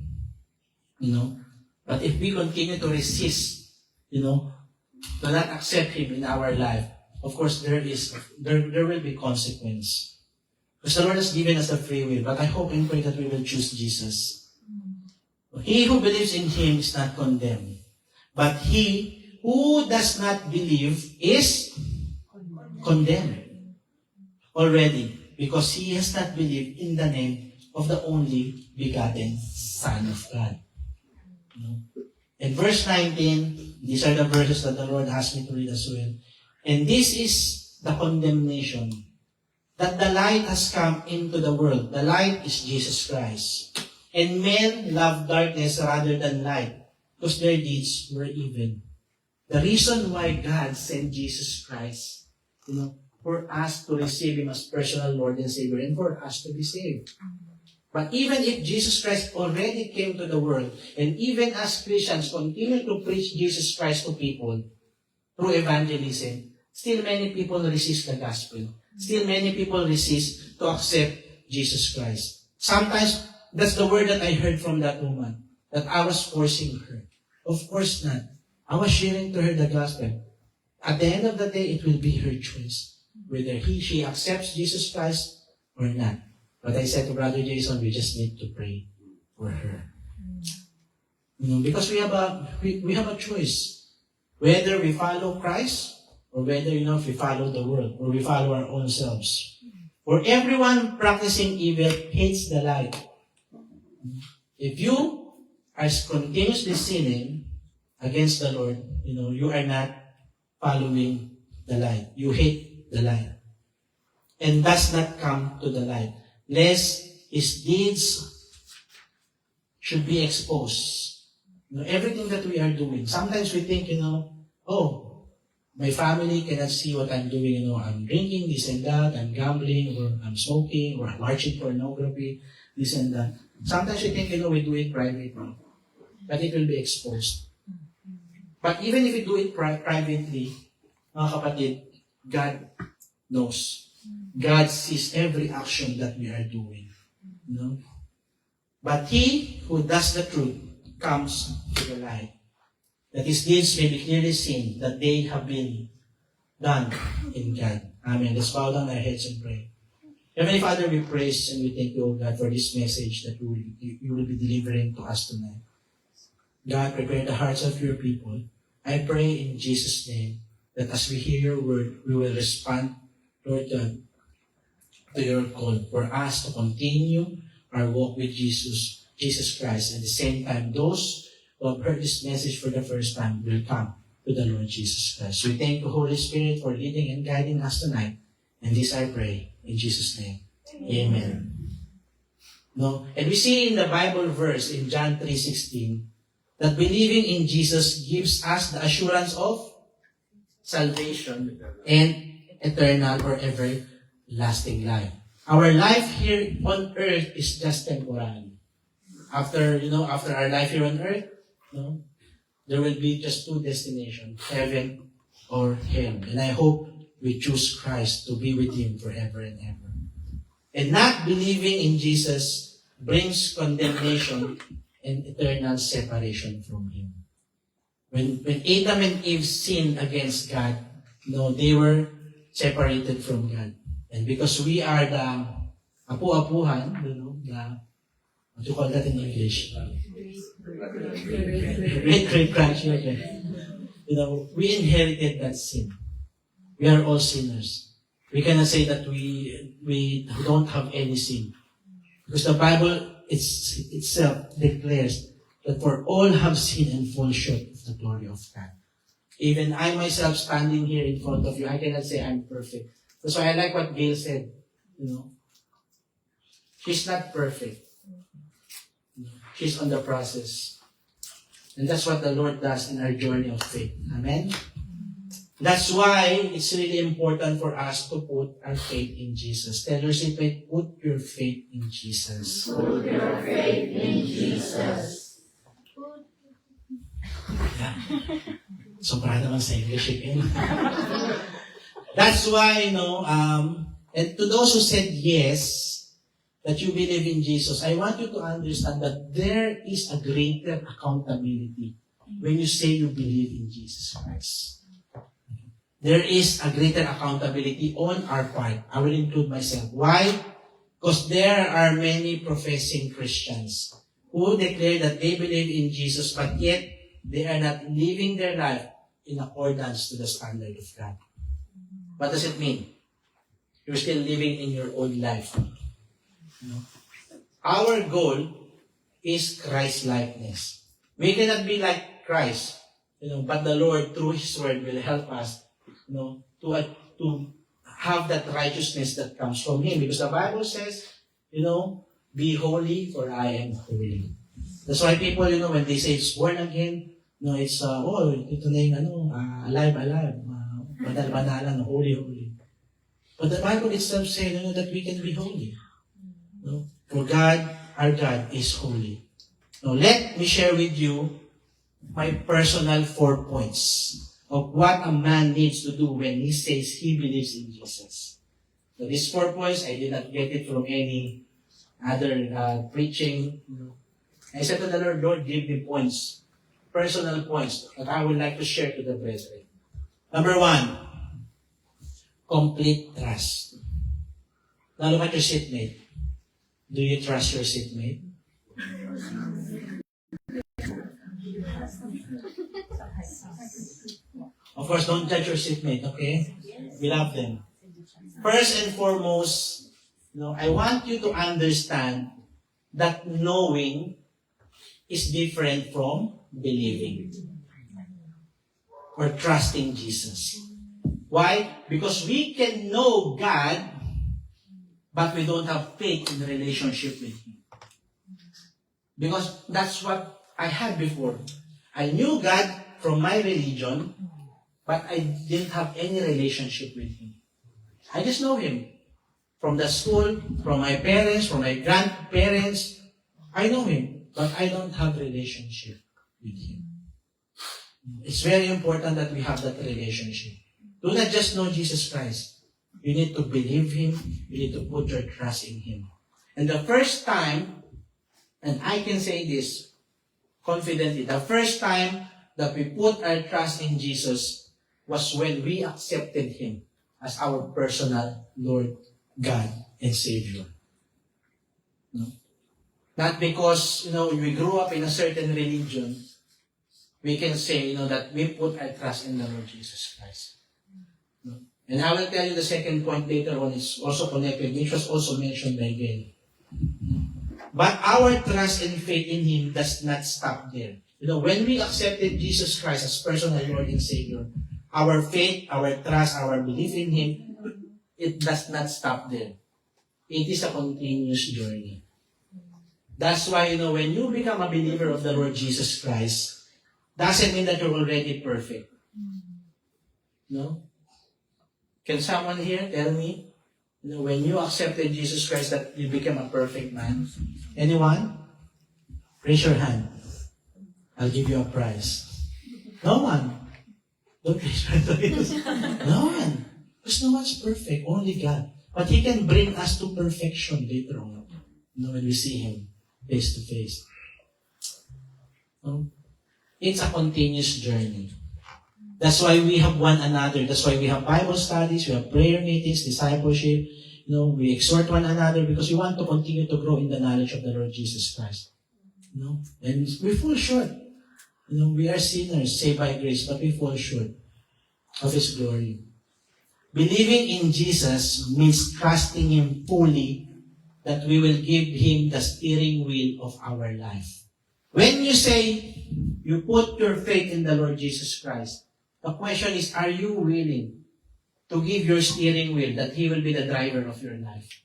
But if we continue to resist, to not accept him in our life, of course there will be consequence. Because the Lord has given us the free will, but I hope and pray that we will choose Jesus. He who believes in him is not condemned, but he who does not believe is condemned already, because he has not believed in the name of the only begotten Son of God. In verse 19, these are the verses that the Lord asked me to read as well. And this is the condemnation, that the light has come into the world. The light is Jesus Christ. And men love darkness rather than light, because their deeds were evil. The reason why God sent Jesus Christ, for us to receive him as personal Lord and Savior, and for us to be saved. But even if Jesus Christ already came to the world, and even as Christians continue to preach Jesus Christ to people through evangelism, still many people resist the gospel. Still many people resist to accept Jesus Christ. Sometimes, that's the word that I heard from that woman, that I was forcing her. Of course not. I was sharing to her the gospel. At the end of the day, it will be her choice, whether she accepts Jesus Christ or not. But I said to Brother Jason, we just need to pray for her. Because we have a choice. Whether we follow Christ, or whether, if we follow the world, or we follow our own selves. For everyone practicing evil hates the light. If you are continuously sinning against the Lord, you are not following the light. You hate the light. And does not come to the light, lest his deeds should be exposed. Everything that we are doing. Sometimes we think, my family cannot see what I'm doing. I'm drinking, this and that, I'm gambling, or I'm smoking, or I'm watching pornography, this and that. Sometimes we think, we do it privately, but it will be exposed. But even if we do it privately, mga kapatid, God knows. God sees every action that we are doing. But he who does the truth comes to the light, that his deeds may be clearly seen, that they have been done in God. Amen. Let's bow down our heads and pray. Heavenly Father, we praise and we thank you, O God, for this message that you will be delivering to us tonight. God, prepare the hearts of your people. I pray in Jesus' name that as we hear your word, we will respond, Lord God, to your call for us to continue our walk with Jesus Christ. At the same time, those who have heard this message for the first time will come to the Lord Jesus Christ. We thank the Holy Spirit for leading and guiding us tonight. And this I pray in Jesus' name. Amen. And we see in the Bible verse in John 3:16 that believing in Jesus gives us the assurance of salvation and eternal or everlasting life. Our life here on earth is just temporary. After our life here on earth, there will be just two destinations, heaven or hell. And I hope we choose Christ to be with him forever and ever. And not believing in Jesus brings condemnation and eternal separation from him. When Adam and Eve sinned against God, they were separated from God. And because we are apu-apuhan, what you call that in English? Great grandchildren. We inherited that sin. We are all sinners. We cannot say that we don't have any sin. Because the Bible itself declares that for all have sinned and fall short of the glory of God. Even I myself standing here in front of you, I cannot say I'm perfect. That's why I like what Gail said. She's not perfect. She's on the process. And that's what the Lord does in our journey of faith. Amen? That's why it's really important for us to put our faith in Jesus. Tell your seatmate, put your faith in Jesus. Put your faith in Jesus. Yeah. Sobra naman sa English again. That's why, and to those who said yes, that you believe in Jesus, I want you to understand that there is a greater accountability when you say you believe in Jesus Christ. There is a greater accountability on our part. I will include myself. Why? Because there are many professing Christians who declare that they believe in Jesus, but yet they are not living their life in accordance to the standard of God. What does it mean? You're still living in your own life. Our goal is Christ-likeness. We cannot be like Christ, but the Lord, through His Word, will help us, to have that righteousness that comes from Him. Because the Bible says, be holy, for I am holy. That's why people, when they say it's born again, it's, ito na yung, alive, banal, holy. But the Bible itself says, that we can be holy. For God, our God is holy. Now, let me share with you my personal 4 points of what a man needs to do when he says he believes in Jesus. So these 4 points, I did not get it from any other preaching. I said to the Lord, give me points, personal points that I would like to share to the brethren. Number 1, complete trust. Now look at your seatmate. Do you trust your seatmate? Of course, don't judge your seatmate, okay? We love them. First and foremost, I want you to understand that knowing is different from believing or trusting Jesus. Why? Because we can know God, but we don't have faith in the relationship with Him. Because that's what I had before. I knew God from my religion, but I didn't have any relationship with Him. I just know Him. From the school, from my parents, from my grandparents, I know Him, but I don't have relationship with Him. It's very important that we have that relationship. Do not just know Jesus Christ. You need to believe Him. You need to put your trust in Him. And the first time, and I can say this confidently, the first time that we put our trust in Jesus was when we accepted Him as our personal Lord, God, and Savior. No? Not because, we grew up in a certain religion, we can say, that we put our trust in the Lord Jesus Christ. No? And I will tell you the second point later on is also connected, which was also mentioned by Gail. But our trust and faith in Him does not stop there. When we accepted Jesus Christ as personal Lord and Savior, our faith, our trust, our belief in Him, it does not stop there. It is a continuous journey. That's why, when you become a believer of the Lord Jesus Christ, doesn't mean that you're already perfect. No? Can someone here tell me, when you accepted Jesus Christ, that you became a perfect man? Anyone? Raise your hand. I'll give you a prize. No one. Don't raise your hand. No one. Because no one's perfect. Only God. But He can bring us to perfection later on. When we see Him face to face. It's a continuous journey. That's why we have one another. That's why we have Bible studies, we have prayer meetings, discipleship. we exhort one another because we want to continue to grow in the knowledge of the Lord Jesus Christ. And we fall short. We are sinners saved by grace, but we fall short of His glory. Believing in Jesus means trusting Him fully that we will give Him the steering wheel of our life. When you say you put your faith in the Lord Jesus Christ, the question is, are you willing to give your steering wheel that He will be the driver of your life?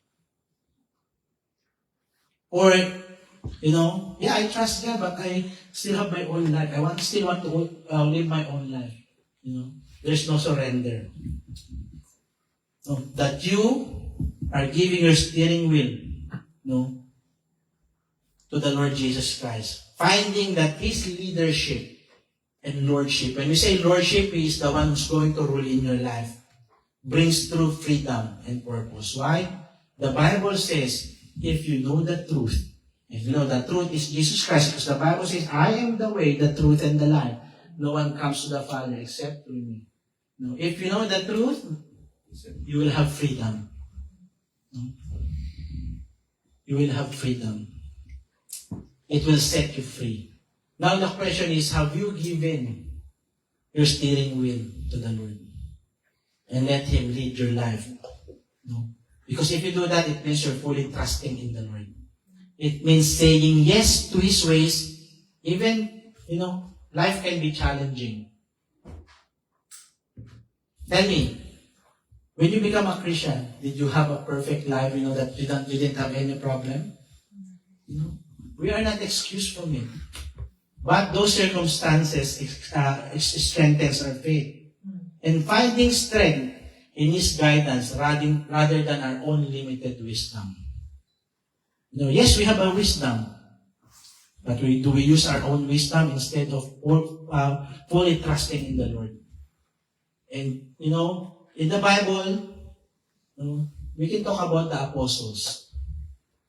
Or, I trust God, but I still have my own life. Still want to live my own life. There's no surrender. No, that you are giving your steering wheel, to the Lord Jesus Christ. Finding that His leadership and lordship. When we say lordship, He is the one who's going to rule in your life. Brings true freedom and purpose. Why? The Bible says, if you know the truth, if you know the truth is Jesus Christ, because the Bible says, I am the way, the truth, and the life. No one comes to the Father except through me. If you know the truth, you will have freedom. You will have freedom. It will set you free. Now the question is, have you given your steering wheel to the Lord? And let Him lead your life. Because if you do that, it means you're fully trusting in the Lord. It means saying yes to His ways. Even, life can be challenging. Tell me, when you become a Christian, did you have a perfect life, that you didn't have any problem? We are not excused from it. But those circumstances strengthens our faith. And finding strength in His guidance rather than our own limited wisdom. Yes, we have a wisdom. But do we use our own wisdom instead of fully trusting in the Lord? And, in the Bible, we can talk about the apostles,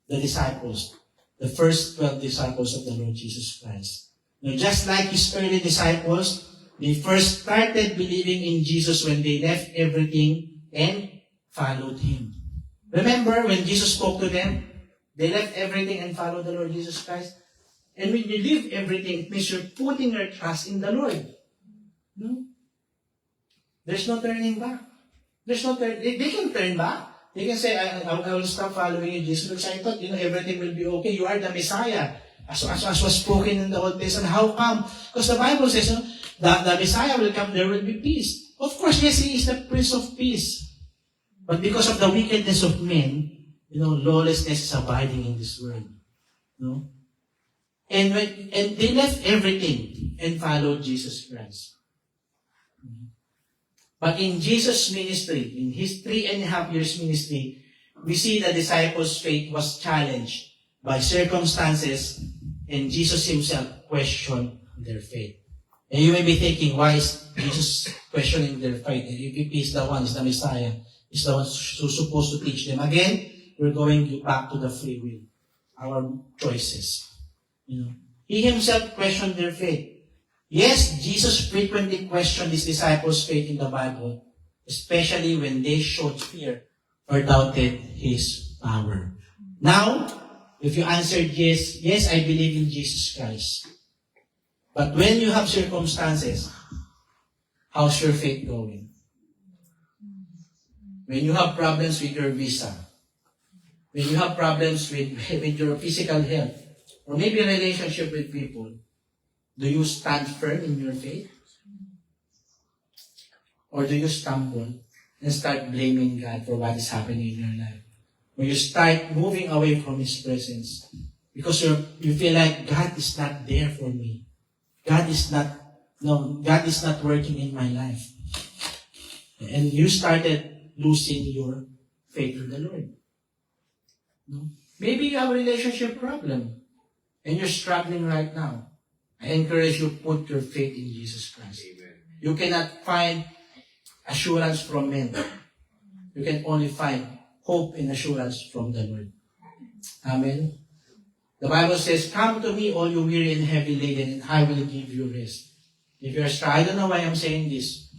the disciples, the first 12 disciples of the Lord Jesus Christ. Just like His early disciples, they first started believing in Jesus when they left everything and followed Him. Remember when Jesus spoke to them? They left everything and followed the Lord Jesus Christ. And when you leave everything, it means you're putting your trust in the Lord. There's no turning back. They can turn back. They can say, I will stop following you, Jesus, because I thought, everything will be okay. You are the Messiah. As was spoken in the Old Testament. How come? Because the Bible says, the Messiah will come, there will be peace. Of course, yes, He is the Prince of Peace. But because of the wickedness of men, lawlessness is abiding in this world. And they left everything and followed Jesus Christ. But in Jesus' ministry, in His 3.5 years ministry, we see the disciples' faith was challenged by circumstances, and Jesus Himself questioned their faith. And you may be thinking, why is Jesus questioning their faith? If He is the one, is the Messiah, is the one who's supposed to teach them. Again, we're going back to the free will, our choices. He Himself questioned their faith. Yes, Jesus frequently questioned His disciples' faith in the Bible, especially when they showed fear or doubted His power. Now, if you answered yes, I believe in Jesus Christ. But when you have circumstances, how's your faith going? When you have problems with your visa, when you have problems with your physical health, or maybe a relationship with people, do you stand firm in your faith? Or do you stumble and start blaming God for what is happening in your life? Or you start moving away from His presence because you feel like God is not there for me. God is not working in my life. And you started losing your faith in the Lord. Maybe you have a relationship problem and you're struggling right now. I encourage you, put your faith in Jesus Christ. Amen. You cannot find assurance from men. You can only find hope and assurance from the Lord. Amen. The Bible says, come to me, all you weary and heavy laden, and I will give you rest. If you're struggling, I don't know why I'm saying this.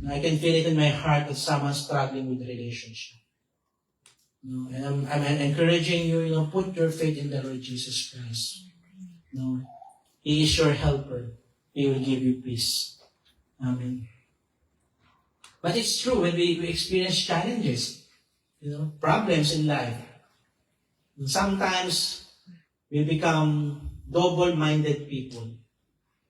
I can feel it in my heart that someone's struggling with relationship. And I'm encouraging you, put your faith in the Lord Jesus Christ. He is your helper. He will give you peace. Amen. But it's true when we experience challenges, problems in life. Sometimes we become double-minded people.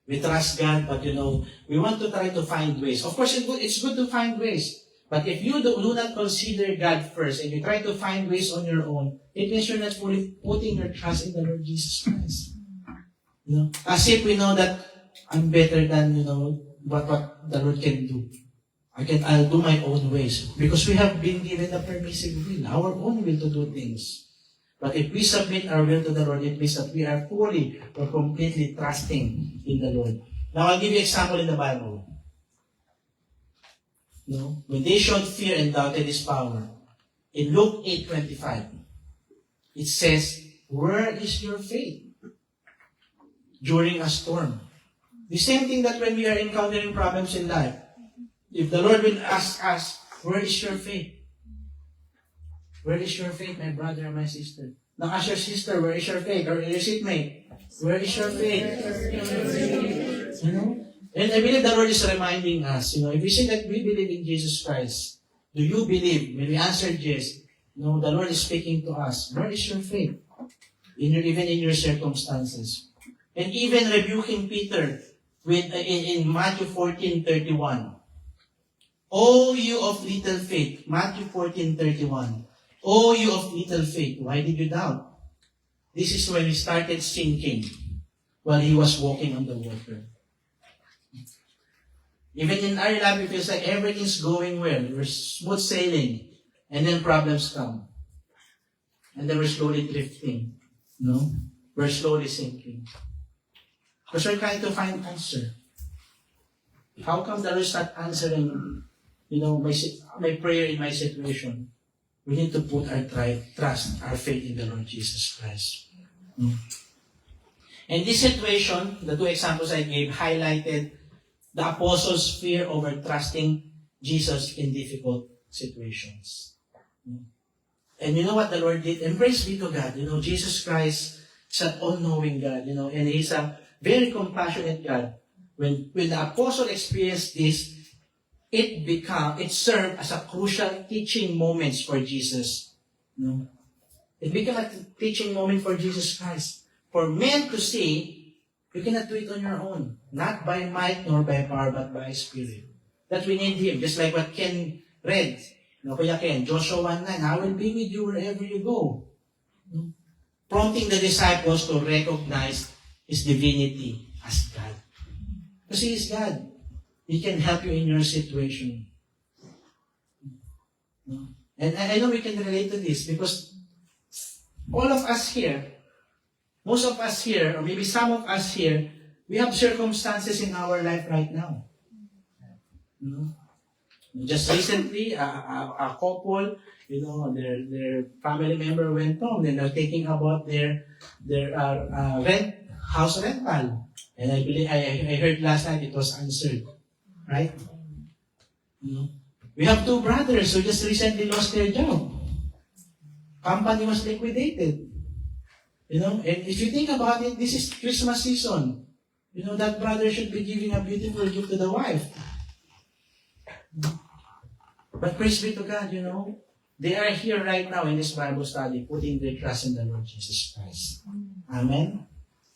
We trust God, but we want to try to find ways. Of course, it's good to find ways. But if you do not consider God first and you try to find ways on your own, it means you're not fully putting your trust in the Lord Jesus Christ. As if we know that I'm better than, what the Lord can do. I'll do my own ways. Because we have been given a permissive will, our own will to do things. But if we submit our will to the Lord, it means that we are fully or completely trusting in the Lord. Now, I'll give you an example in the Bible. When they showed fear and doubted His power, in Luke 8:25, it says, "Where is your faith?" During a storm. The same thing that when we are encountering problems in life, if the Lord will ask us, "Where is your faith?" Where is your faith, my brother and my sister? Now ask your sister, where is your faith? Or your seatmate, where is your faith? And I believe the Lord is reminding us, if we say that we believe in Jesus Christ, do you believe? When we answered yes, the Lord is speaking to us. Where is your faith? Even in your circumstances. And even rebuking Peter in Matthew 14:31. O you of little faith, Matthew 14:31. O you of little faith, why did you doubt? This is when he started sinking while he was walking on the water. Even in our life, it feels like everything's going well. We're smooth sailing. And then problems come. And then we're slowly drifting. We're slowly sinking. Because we're trying to find answer. How come the Lord is not answering, my prayer in my situation? We need to put our trust, our faith in the Lord Jesus Christ. In this situation, the two examples I gave highlighted the apostles' fear over trusting Jesus in difficult situations. And you know what the Lord did? And praise be to God. Jesus Christ is an all-knowing God, and He's a very compassionate God. When the apostle experienced this, it served as a crucial teaching moment for Jesus. It became a teaching moment for Jesus Christ. For men to see, you cannot do it on your own. Not by might nor by power, but by Spirit. That we need Him. Just like what Ken read. Kuya Ken, Joshua 1:9, I will be with you wherever you go. Prompting the disciples to recognize His divinity as God. Because He is God. He can help you in your situation. And I know we can relate to this because all of us here, most of us here, or maybe some of us here, we have circumstances in our life right now. Just recently, a couple, their family member went home, and they're thinking about their house rental. And I believe, I heard last night it was answered. Right? We have two brothers who just recently lost their job. Company was liquidated. And if you think about it, this is Christmas season. That brother should be giving a beautiful gift to the wife. But praise be to God, they are here right now in this Bible study, putting their trust in the Lord Jesus Christ. Amen?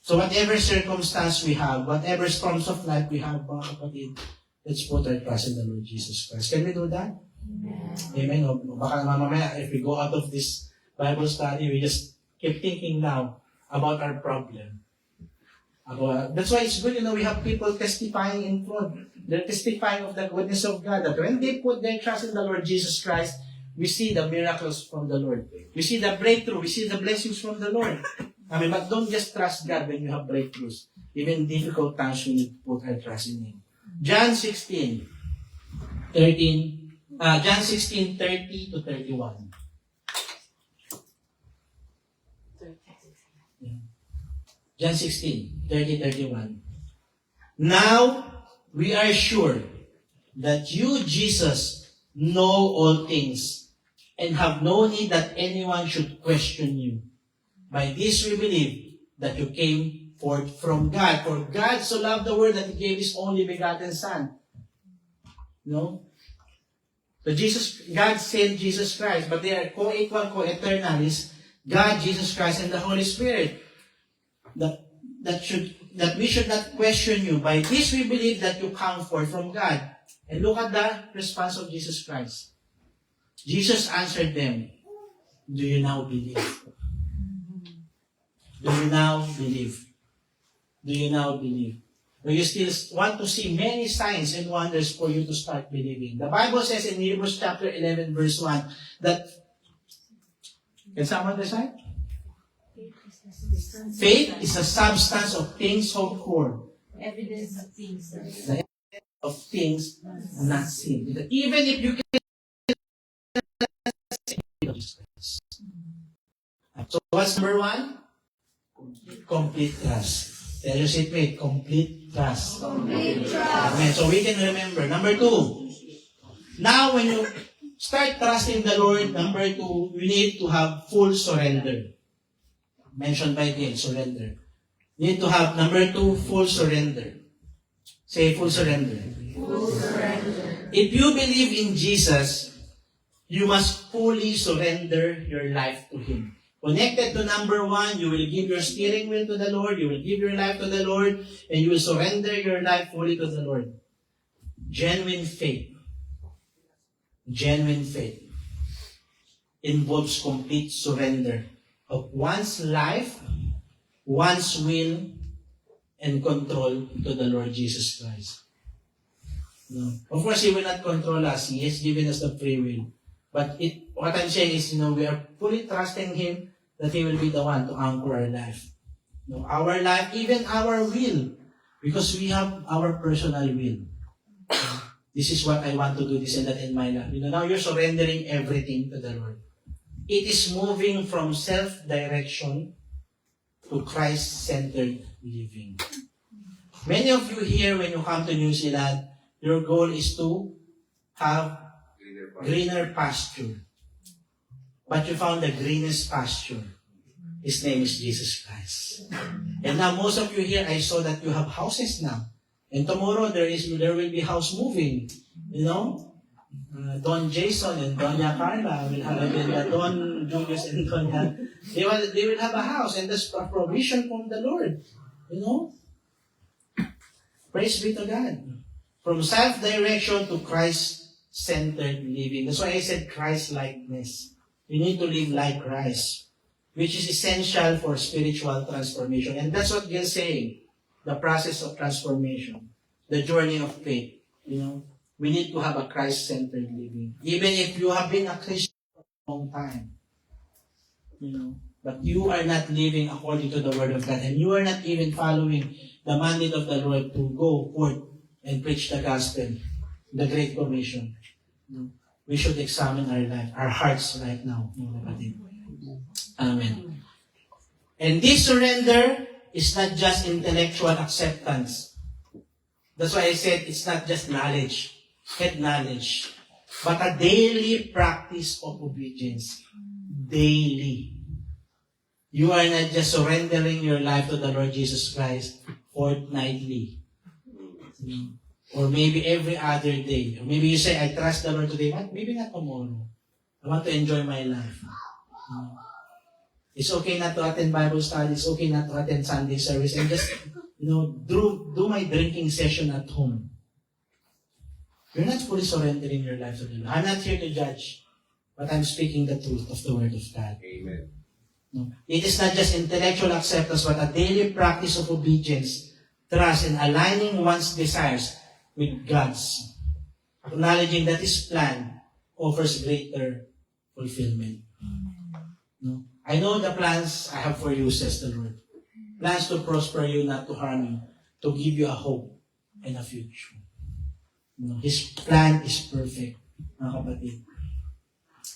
So whatever circumstance we have, whatever storms of life we have, mga kapatid, let's put our trust in the Lord Jesus Christ. Can we do that? Amen. O baka mamaya, if we go out of this Bible study, we just keep thinking now about our problem. That's why it's good, we have people testifying in front. They're testifying of the goodness of God. That when they put their trust in the Lord Jesus Christ, we see the miracles from the Lord. We see the breakthrough. We see the blessings from the Lord. But don't just trust God when you have breakthroughs. Even difficult times, we need to put our trust in Him. John 16, 30 to 31. John 16, 30, 31. Now, we are sure that you, Jesus, know all things and have no need that anyone should question you. By this we believe that you came forth from God. For God so loved the world that He gave His only begotten Son. No? So God sent Jesus Christ, but they are co-equal, co-eternal. Is God, Jesus Christ, and the Holy Spirit. That we should not question you. By this we believe that you come forth from God. And look at the response of Jesus Christ. Jesus answered them, do you now believe? Do you now believe? Do you now believe? Do you still want to see many signs and wonders for you to start believing? The Bible says in Hebrews chapter 11 verse 1 that, can someone recite? Faith is a substance of things hoped for. Evidence of things. The evidence of things not seen. Even if you can. So what's number one? Complete trust. Tell your seatmate, complete trust. Complete trust. Amen. So we can remember. Number two, now when you start trusting the Lord, number two, you need to have full surrender. Mentioned by Gail, surrender. You need to have, number two, full surrender. Say full surrender. Full surrender. If you believe in Jesus, you must fully surrender your life to Him. Connected to number one, you will give your steering wheel to the Lord, you will give your life to the Lord, and you will surrender your life fully to the Lord. Genuine faith involves complete surrender of one's life, one's will, and control to the Lord Jesus Christ. No. Of course, He will not control us. He has given us the free will. But what I'm saying is, we are fully trusting Him that He will be the one to anchor our life. Our life, even our will, because we have our personal will. This is what I want to do, this and that in my life. Now you're surrendering everything to the Lord. It is moving from self-direction to Christ-centered living. Many of you here, when you come to New Zealand, your goal is to have greener pasture. But you found the greenest pasture. His name is Jesus Christ. And now most of you here, I saw that you have houses now. And tomorrow there will be house moving. Don Jason and Doña Carla will have, Don Julius and Doña, they will have a house, and that's a provision from the Lord. Praise be to God. From self-direction to Christ-centered living. That's why I said Christ-likeness. You need to live like Christ, which is essential for spiritual transformation. And that's what Gil's saying. The process of transformation. The journey of faith. We need to have a Christ-centered living. Even if you have been a Christian for a long time. But you are not living according to the Word of God. And you are not even following the mandate of the Lord to go forth and preach the gospel. The Great Commission. We should examine our life, our hearts right now. Amen. And this surrender is not just intellectual acceptance. That's why I said it's not just knowledge, head knowledge, but a daily practice of obedience. Daily. You are not just surrendering your life to the Lord Jesus Christ fortnightly. Or maybe every other day. Or maybe you say, I trust the Lord today. Maybe not tomorrow. I want to enjoy my life. It's okay not to attend Bible study. It's okay not to attend Sunday service. And just, do my drinking session at home. You're not fully surrendering your life to the Lord. I'm not here to judge, but I'm speaking the truth of the Word of God. Amen. No. It is not just intellectual acceptance, but a daily practice of obedience, trust, and aligning one's desires with God's. Acknowledging that His plan offers greater fulfillment. No? I know the plans I have for you, says the Lord. Plans to prosper you, not to harm you, to give you a hope and a future. No? His plan is perfect, mga kapatid.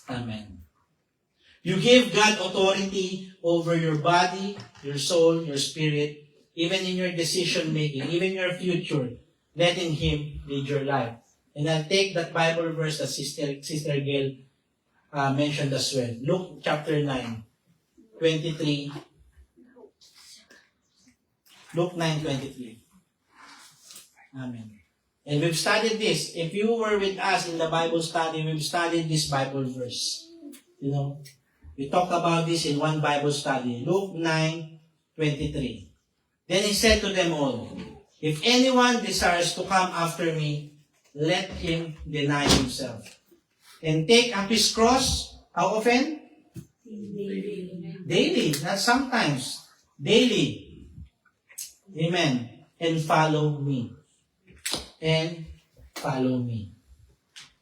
Amen. You give God authority over your body, your soul, your spirit, even in your decision making, even your future, letting Him lead your life. And I'll take that Bible verse that Sister Gail mentioned as well. Luke chapter 9, 23. Luke 9:23. Amen. And we've studied this. If you were with us in the Bible study, we've studied this Bible verse. You know, we talked about this in one Bible study. Luke 9:23. Then he said to them all, if anyone desires to come after me, let him deny himself. And take up his cross, how often? Daily, not sometimes. Daily. Amen. And follow me. And follow me.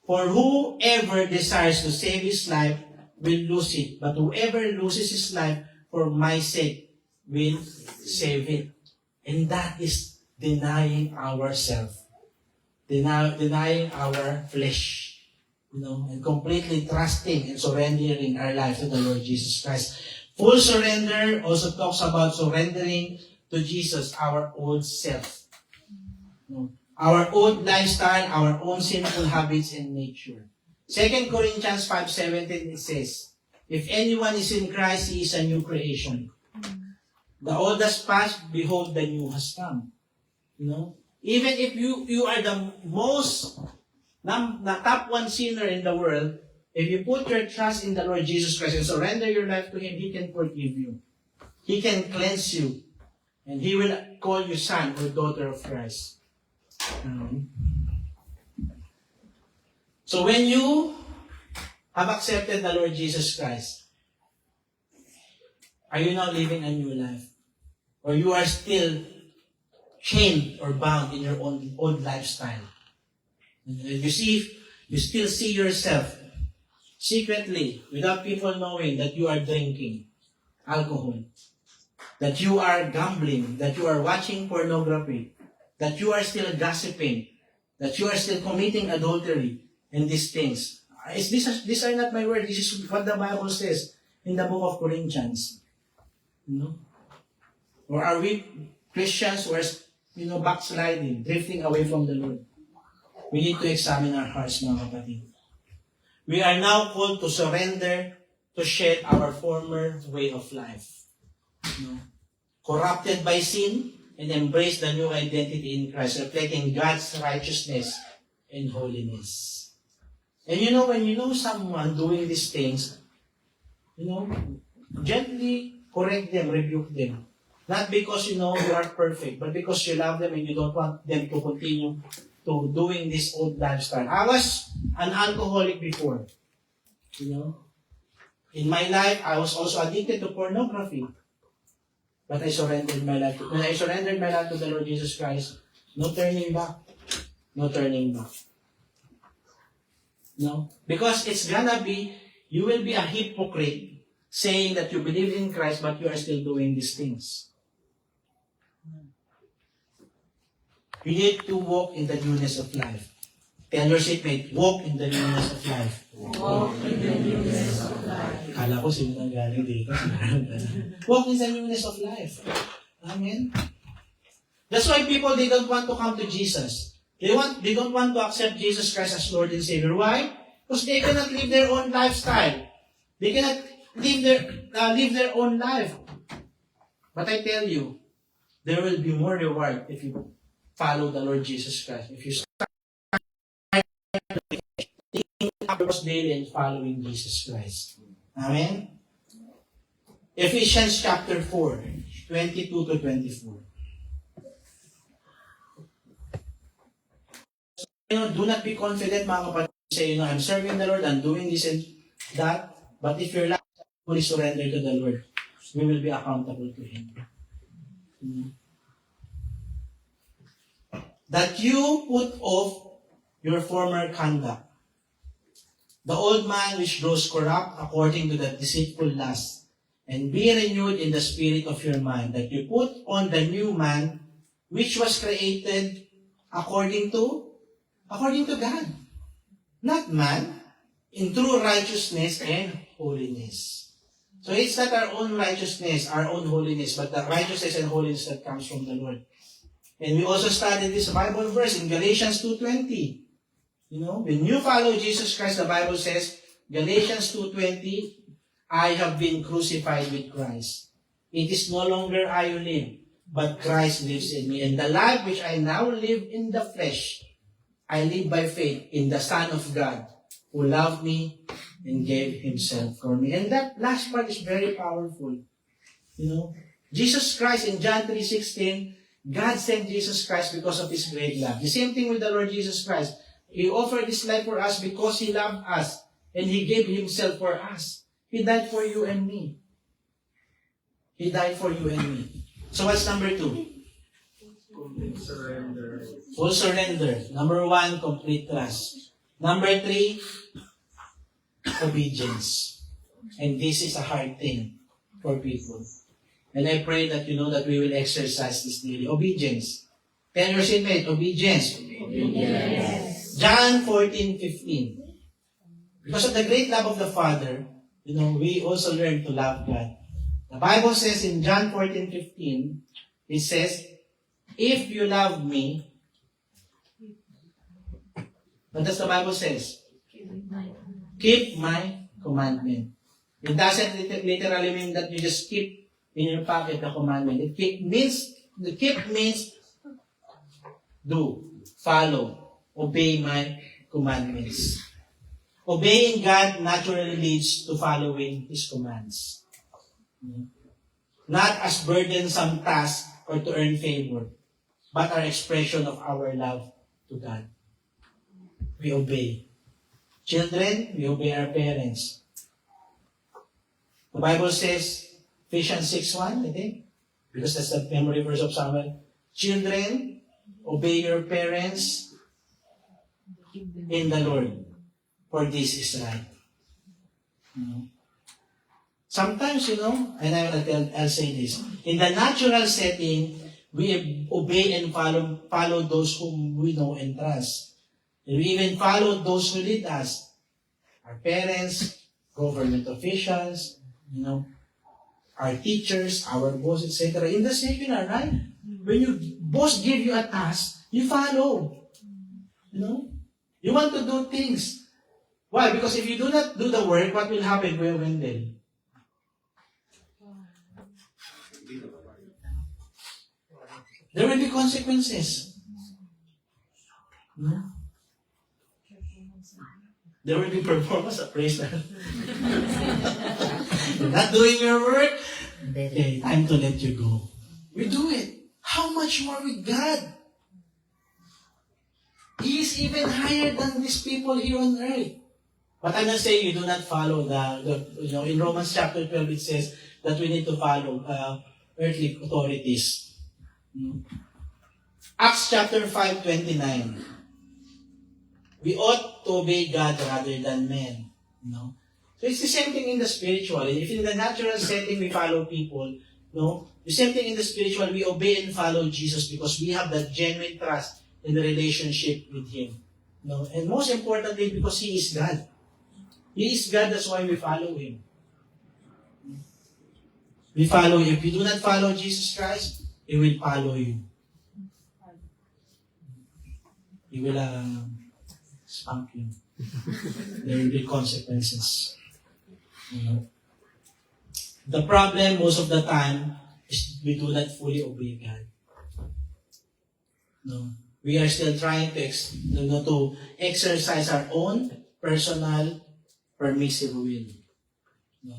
For whoever desires to save his life will lose it. But whoever loses his life for my sake will save it. And that is denying ourselves. Denying our flesh. You know, and completely trusting and surrendering our life to the Lord Jesus Christ. Full surrender also talks about surrendering to Jesus, our old self. You know, our old lifestyle, our own sinful habits and nature. 2 Corinthians 5:17 it says, if anyone is in Christ, he is a new creation. The old has passed, behold, the new has come. You know, even if you are the most the top one sinner in the world, if you put your trust in the Lord Jesus Christ and surrender your life to Him, He can forgive you. He can cleanse you. And He will call you son or daughter of Christ. So when you have accepted the Lord Jesus Christ, are you now living a new life? Or you are still chained or bound in your own old lifestyle? You still see yourself secretly, without people knowing, that you are drinking alcohol, that you are gambling, that you are watching pornography, that you are still gossiping, that you are still committing adultery, and these things. These are not my words. This is what the Bible says in the book of Corinthians. You know? Or are we Christians who are, backsliding, drifting away from the Lord? We need to examine our hearts, mga kapatid. We are now called to surrender, to shed our former way of life. Corrupted by sin, and embrace the new identity in Christ, reflecting God's righteousness and holiness. And when you know someone doing these things, gently correct them, rebuke them. Not because you are perfect, but because you love them and you don't want them to continue to doing this old lifestyle. I was an alcoholic before. In my life, I was also addicted to pornography. But I surrendered my life when I surrendered my life to the Lord Jesus Christ, no turning back. No turning back. Because it's gonna be, you will be a hypocrite saying that you believe in Christ, but you are still doing these things. You need to walk in the newness of life. Tell your seatmate, walk in the newness of life. Walk in the newness of life. Kala ko sino nang galing dito. Walk in the newness of life. Amen? That's why people, they don't want to come to Jesus. They don't want to accept Jesus Christ as Lord and Savior. Why? Because they cannot live their own lifestyle. They cannot live their own life. But I tell you, there will be more reward if you follow the Lord Jesus Christ. If you start taking up your cross daily and following Jesus Christ. Amen? Ephesians chapter 4, 22 to 24. Do not be confident, mga kapatid, say, I'm serving the Lord, I'm doing this and that. But if your life is fully surrendered to the Lord, we will be accountable to Him. That you put off your former conduct, the old man which grows corrupt according to the deceitful lust, and be renewed in the spirit of your mind, that you put on the new man which was created according to God, not man, in true righteousness and holiness. So it's not our own righteousness, our own holiness, but the righteousness and holiness that comes from the Lord. And we also studied this Bible verse in Galatians 2:20. When you follow Jesus Christ, the Bible says, Galatians 2:20, I have been crucified with Christ. It is no longer I who live, but Christ lives in me. And the life which I now live in the flesh, I live by faith in the Son of God, who loved me and gave himself for me. And that last part is very powerful. You know, Jesus Christ in John 3:16, God sent Jesus Christ because of His great love. The same thing with the Lord Jesus Christ. He offered His life for us because He loved us and He gave Himself for us. He died for you and me. He died for you and me. So what's number 2? Complete surrender. Full surrender. Number 1, complete trust. Number 3, obedience. And this is a hard thing for people. And I pray that you know that we will exercise this daily. Obedience. Tell your seatmate, obedience. Yes. John 14:15. Because of the great love of the Father, you know, we also learn to love God. The Bible says in John 14:15, it says, if you love me, what does the Bible says? Keep my commandment. It doesn't literally mean that you just keep in your pocket the commandment. The keep means do, follow, obey my commandments. Obeying God naturally leads to following His commands. Not as burdensome task or to earn favor, but our expression of our love to God. We obey. Children, we obey our parents. The Bible says, Ephesians 6:1, I think, because that's the memory verse of Samuel. Children, obey your parents in the Lord, for this is right. Sometimes, you know, and I'll say this, in the natural setting, we obey and follow those whom we know and trust. And we even follow those who lead us. Our parents, government officials, you know, our teachers, our boss, etc. In the secular, right? When your boss give you a task, you follow. You know? You want to do things. Why? Because if you do not do the work, what will happen, Kuya Wendell? There will be consequences. No? There will be performance appraisal. You're not doing your work, okay, time to let you go. We do it. How much more with God? He is even higher than these people here on earth. But I'm not saying you do not follow in Romans chapter 12 it says that we need to follow earthly authorities. Acts chapter 5:29. We ought to obey God rather than men. You know? So it's the same thing in the spiritual. If in the natural setting we follow people, no, the same thing in the spiritual, we obey and follow Jesus because we have that genuine trust in the relationship with Him. No? And most importantly, because He is God. He is God, that's why we follow Him. We follow Him. If you do not follow Jesus Christ, He will follow you. He will spank you. There will be consequences. You know? The problem most of the time is we do not fully obey God. No. We are still trying to exercise our own personal permissive will. No.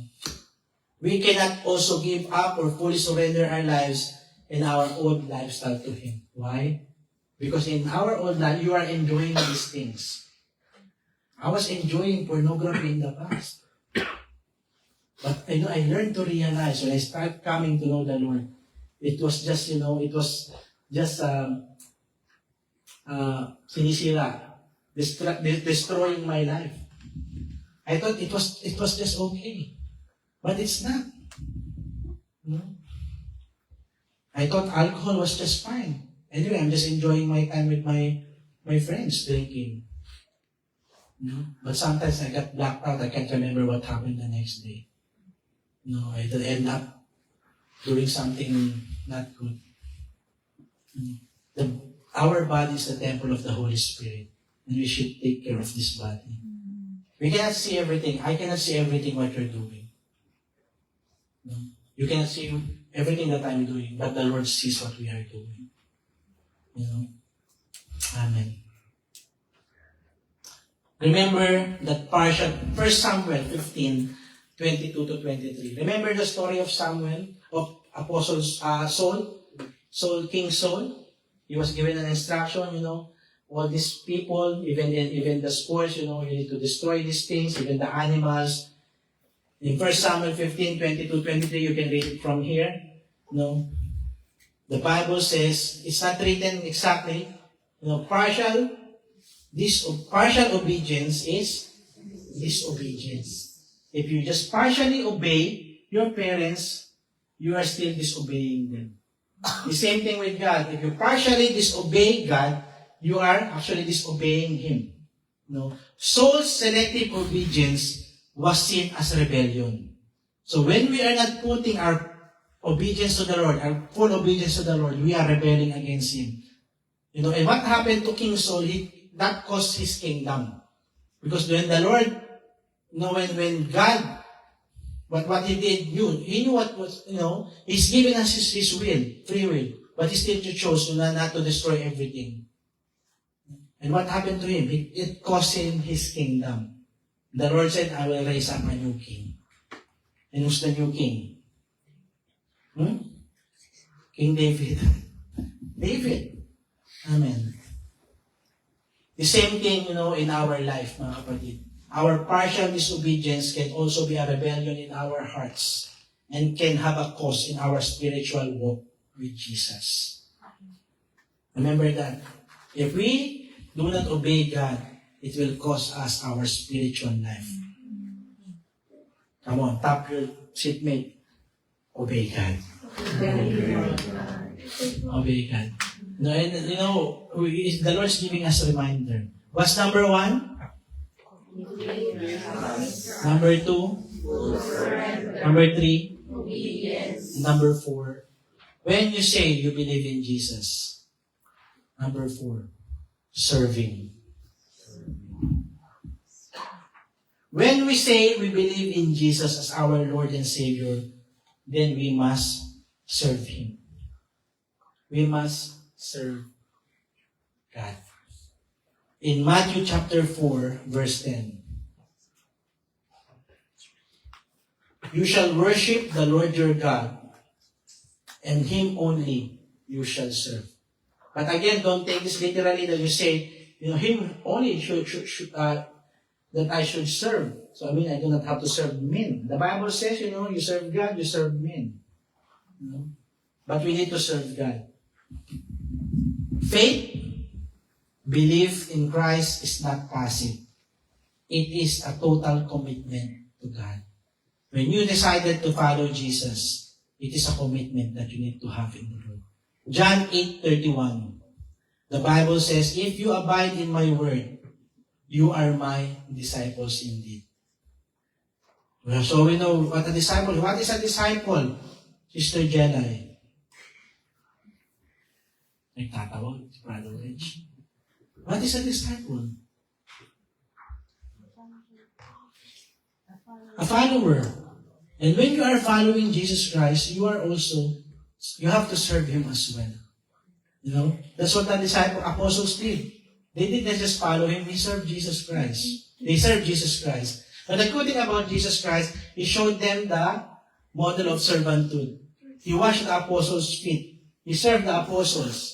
We cannot also give up or fully surrender our lives and our old lifestyle to Him. Why? Because in our old life, you are enjoying these things. I was enjoying pornography in the past. But I learned to realize when I started coming to know the Lord, it was just, sinisira, destroying my life. I thought it was just okay. But it's not. No? I thought alcohol was just fine. Anyway, I'm just enjoying my time with my friends drinking. No? But sometimes I got blacked out. I can't remember what happened the next day. No, I will end up doing something not good. Our body is the temple of the Holy Spirit. And we should take care of this body. We cannot see everything. I cannot see everything what you're doing. No? You cannot see everything that I'm doing, but the Lord sees what we are doing. You know? Amen. Remember that partial, 1 Samuel 15, 22 to 23. Remember the story of Samuel, of Apostle Saul, King Saul? He was given an instruction, you know, all these people, even the spoils, you know, you need to destroy these things, even the animals. In 1 Samuel 15, 22, 23, you can read it from here. No? The Bible says, it's not written exactly, you know, partial obedience is disobedience. If you just partially obey your parents, you are still disobeying them. The same thing with God. If you partially disobey God, you are actually disobeying Him. No? Saul's selective obedience was seen as rebellion. So when we are not putting our obedience to the Lord, our full obedience to the Lord, we are rebelling against Him. You know, and what happened to King Saul, that cost his kingdom. Because when the Lord, you know, when God, what He did, He knew what was, you know, He's given us His will, free will, but He still chose not to destroy everything. And what happened to him? It cost him his kingdom. The Lord said, I will raise up a new king. And who's the new king? King David. David. Amen. The same thing, you know, in our life, mga kapatid. Our partial disobedience can also be a rebellion in our hearts and can have a cause in our spiritual walk with Jesus. Remember that. If we do not obey God, it will cost us our spiritual life. Come on, tap your seatmate. Obey God. Obey God. No, and, you know, the Lord's giving us a reminder. What's number 1? Number 2? Number 3? Number 4? When you say you believe in Jesus. Number 4. Serving. When we say we believe in Jesus as our Lord and Savior, then we must serve Him. We must serve God. In Matthew chapter 4, verse 10, you shall worship the Lord your God, and Him only you shall serve. But again, don't take this literally that you say, you know, Him only that I should serve. So I mean, I do not have to serve men. The Bible says, you know, you serve God, you serve men. You know? But we need to serve God. Faith, belief in Christ is not passive. It is a total commitment to God. When you decided to follow Jesus, it is a commitment that you need to have in the Lord. John 8:31. The Bible says, if you abide in my word, you are my disciples indeed. So we know what a disciple. What is a disciple? Sister Jelay. Nagtatawag, Brother Rich. What is a disciple? A follower. And when you are following Jesus Christ, you have to serve Him as well. You know, that's what the apostles did. They didn't just follow Him, they served Jesus Christ. They served Jesus Christ. But the good thing about Jesus Christ, He showed them the model of servanthood. He washed the apostles' feet. He served the apostles.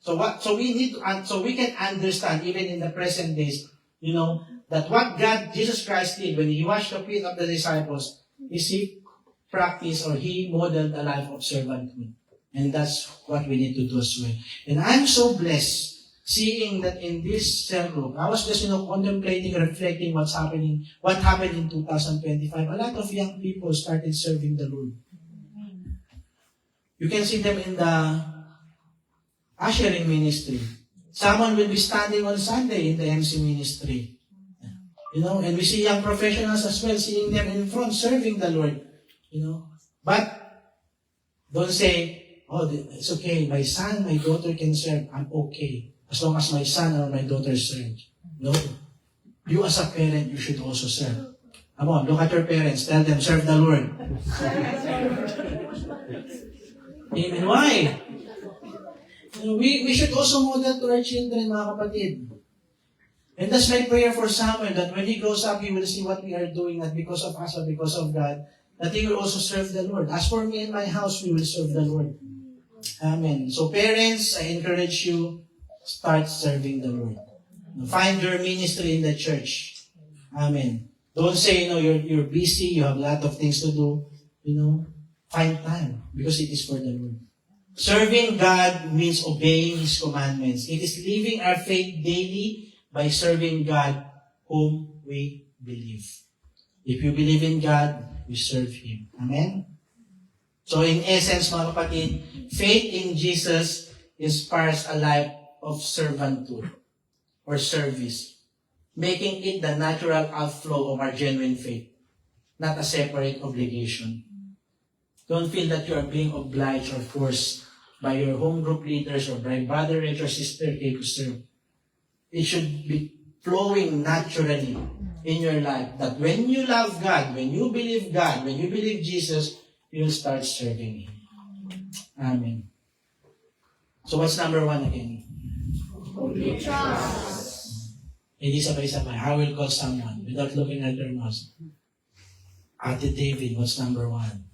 So we can understand, even in the present days, you know, that what Jesus Christ did when He washed the feet of the disciples, is He practiced or He modeled a life of servanthood. And that's what we need to do as well. And I'm so blessed seeing that in this cell group. I was just, contemplating, reflecting what happened in 2025. A lot of young people started serving the Lord. You can see them in the ushering ministry. Someone will be standing on Sunday in the MC ministry. And we see young professionals as well, seeing them in front, serving the Lord. But don't say, oh, it's okay, my son, my daughter can serve, I'm okay. As long as my son or my daughter serves. No. You as a parent, you should also serve. Come on, look at your parents. Tell them, serve the Lord. Amen. Why? We should also model to our children, mga kapatid. And that's my prayer for Samuel, that when he grows up, he will see what we are doing, not because of us, but because of God, that he will also serve the Lord. As for me and my house, we will serve the Lord. Amen. So parents, I encourage you, start serving the Lord. Find your ministry in the church. Amen. Don't say, you're busy, you have a lot of things to do. Find time, because it is for the Lord. Serving God means obeying His commandments. It is living our faith daily by serving God whom we believe. If you believe in God, you serve Him. Amen? So in essence, mga kapatid, faith in Jesus inspires a life of servanthood or service, making it the natural outflow of our genuine faith, not a separate obligation. Don't feel that you are being obliged or forced by your home group leaders or by brother or sister to serve. It should be flowing naturally in your life. That when you love God, when you believe God, when you believe Jesus, you'll start serving Him. Amen. So what's number 1 again? Hindi sabay-sabay. I will call someone without looking at their mouse. Ate David, what's number 1?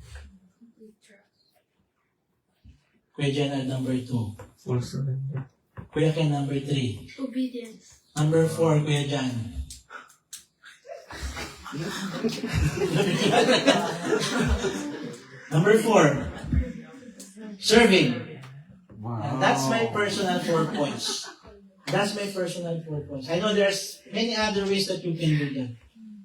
Kuya Jan, number 2. Full surrender. Kuya Ken, number 3. Obedience. Number 4, Kuya Jan. Number 4, serving. Wow. And that's my personal 4 points. That's my personal 4 points. I know there's many other ways that you can do that.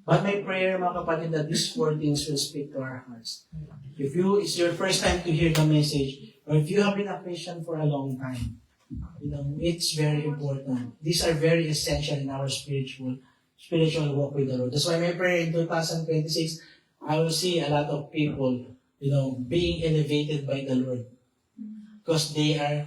But my prayer, mga kapatid, that these 4 things will speak to our hearts. If it's your first time to hear the message, or if you have been a Christian for a long time, it's very important. These are very essential in our spiritual walk with the Lord. That's why my prayer in 2026, I will see a lot of people, being elevated by the Lord. Because they are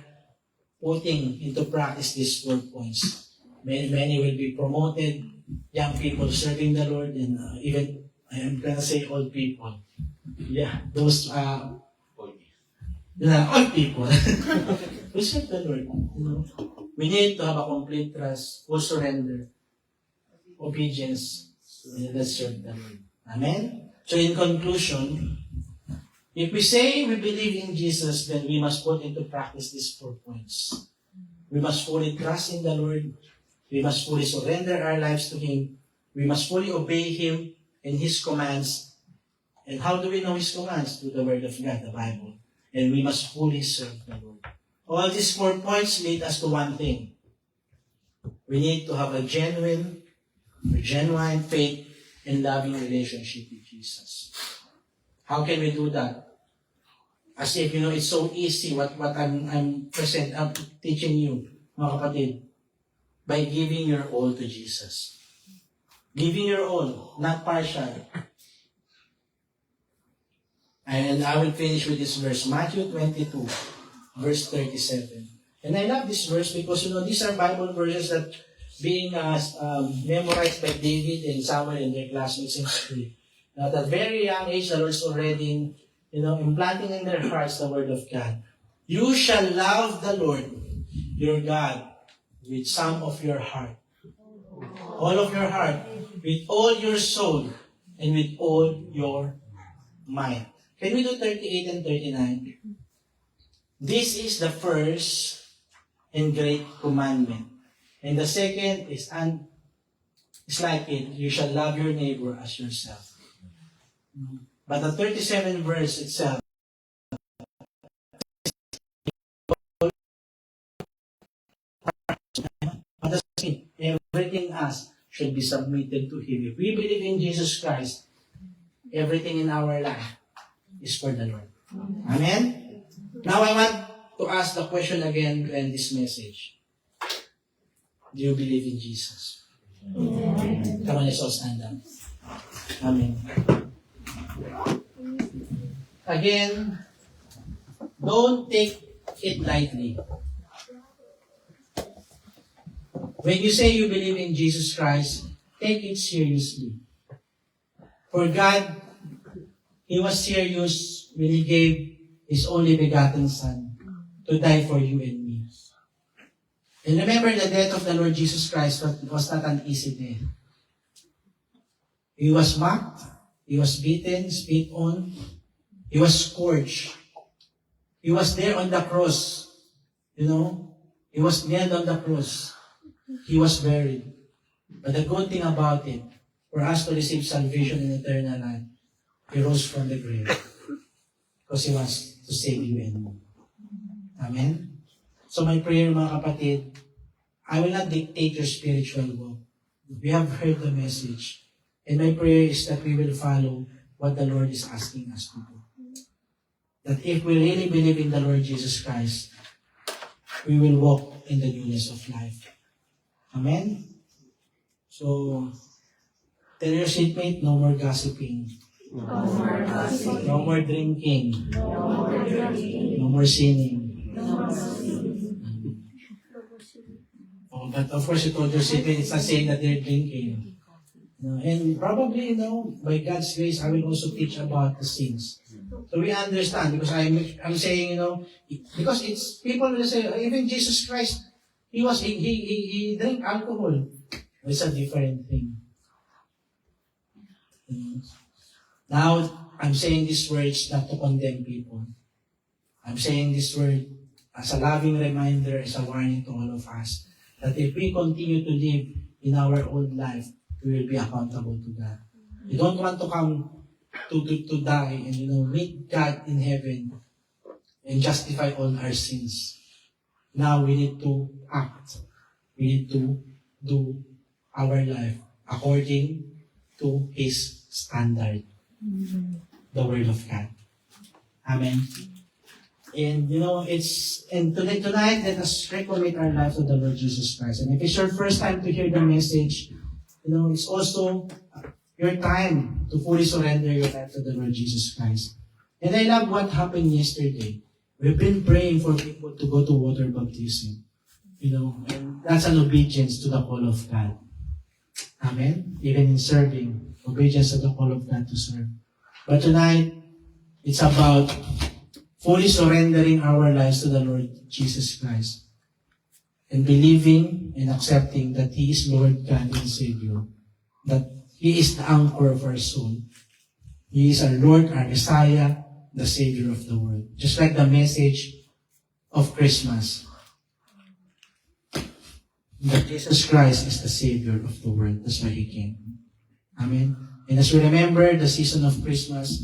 putting into practice these 4 points. Many will be promoted, young people serving the Lord, and even, I am going to say old people. Yeah, those old people. We serve the Lord. We need to have a complete trust, full surrender, obedience, and let's serve the Lord. Amen? So in conclusion, if we say we believe in Jesus, then we must put into practice these 4 points. We must fully trust in the Lord. We must fully surrender our lives to Him. We must fully obey Him and His commands. And how do we know His commands? Through the Word of God, the Bible. And we must fully serve the Lord. All these 4 points lead us to one thing. We need to have a genuine faith and loving relationship with Jesus. How can we do that? As if, it's so easy what I'm teaching you, mga kapatid, by giving your all to Jesus. Giving your all, not partial. And I will finish with this verse, Matthew 22, verse 37. And I love this verse because, these are Bible verses that being memorized by David and Samuel and their classmates in school. At a very young age, the Lord's already, implanting in their hearts the Word of God. You shall love the Lord, your God, with some of your heart. All of your heart, with all your soul, and with all your mind. Can we do 38 and 39? This is the first and great commandment. And the second is like it, you shall love your neighbor as yourself. But the 37 verse itself, everything else should be submitted to Him. If we believe in Jesus Christ, everything in our life is for the Lord. Amen? Now I want to ask the question again to end this message. Do you believe in Jesus? Amen. Come on, let's all stand up. Amen. Again, don't take it lightly. When you say you believe in Jesus Christ, take take it seriously. For God, He was serious when He gave His only begotten Son to die for you and me. And remember, the death of the Lord Jesus Christ was not an easy death. He was mocked, He was beaten, spit on, He was scourged. He was there on the cross. You know, He was nailed on the cross. He was buried. But the good thing about it, for us to receive salvation and eternal life, He rose from the grave. Because He wants to save you and me. Amen? So my prayer, mga kapatid, I will not dictate your spiritual walk. We have heard the message. And my prayer is that we will follow what the Lord is asking us to do. That if we really believe in the Lord Jesus Christ, we will walk in the newness of life. Amen? So, tell your seatmate, no more gossiping. No more drinking. No more sinning. Oh, but of course, you told your seatmate, it's not saying that they're drinking. And probably, by God's grace, I will also teach about the sins. So we understand, because I'm saying, because it's, people will say, even Jesus Christ, he drank alcohol. It's a different thing. Now, I'm saying these words not to condemn people. I'm saying this word as a loving reminder, as a warning to all of us, that if we continue to live in our old life, we will be accountable to God. We don't want to come to die and, meet God in heaven and justify all our sins. Now we need to act. We need to do our life according to His standard. The Word of God. Amen. And tonight let us recommit our lives to the Lord Jesus Christ. And if it's your first time to hear the message, it's also your time to fully surrender your life to the Lord Jesus Christ. And I love what happened yesterday. We've been praying for people to go to water baptism. And that's an obedience to the call of God. Amen? Even in serving, obedience to the call of God to serve. But tonight, it's about fully surrendering our lives to the Lord Jesus Christ and believing and accepting that He is Lord, God, and Savior, that He is the anchor of our soul. He is our Lord, our Messiah, the Savior of the world. Just like the message of Christmas, that Jesus Christ is the Savior of the world. That's why He came. Amen. And as we remember the season of Christmas,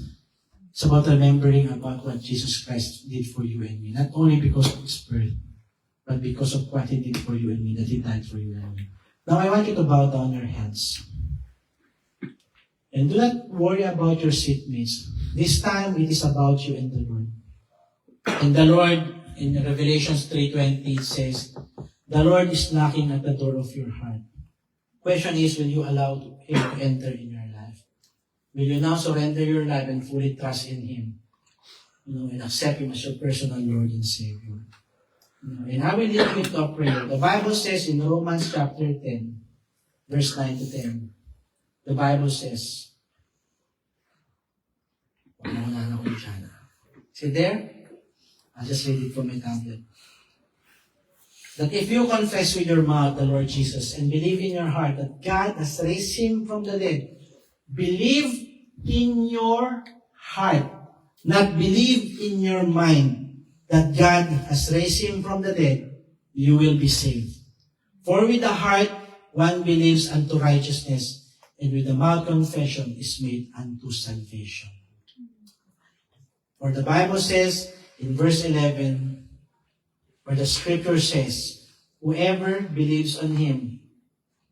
it's about remembering about what Jesus Christ did for you and me. Not only because of His birth, but because of what He did for you and me, that He died for you and me. Now I want you to bow down your heads. And do not worry about your seatmates. This time, it is about you and the Lord. And the Lord, in Revelation 3:20, it says, the Lord is knocking at the door of your heart. Question is, will you allow Him to enter in your life? Will you now surrender your life and fully trust in Him? And accept Him as your personal Lord and Savior. And I will lead you into a prayer. The Bible says in Romans chapter 10, verse 9 to 10, the Bible says, see there? I'll just read it from my tablet. That if you confess with your mouth the Lord Jesus and believe in your heart that God has raised Him from the dead, believe in your heart, not believe in your mind, that God has raised Him from the dead, you will be saved. For with the heart one believes unto righteousness, and with the mouth confession is made unto salvation. For the Bible says in verse 11, where the scripture says, whoever believes on Him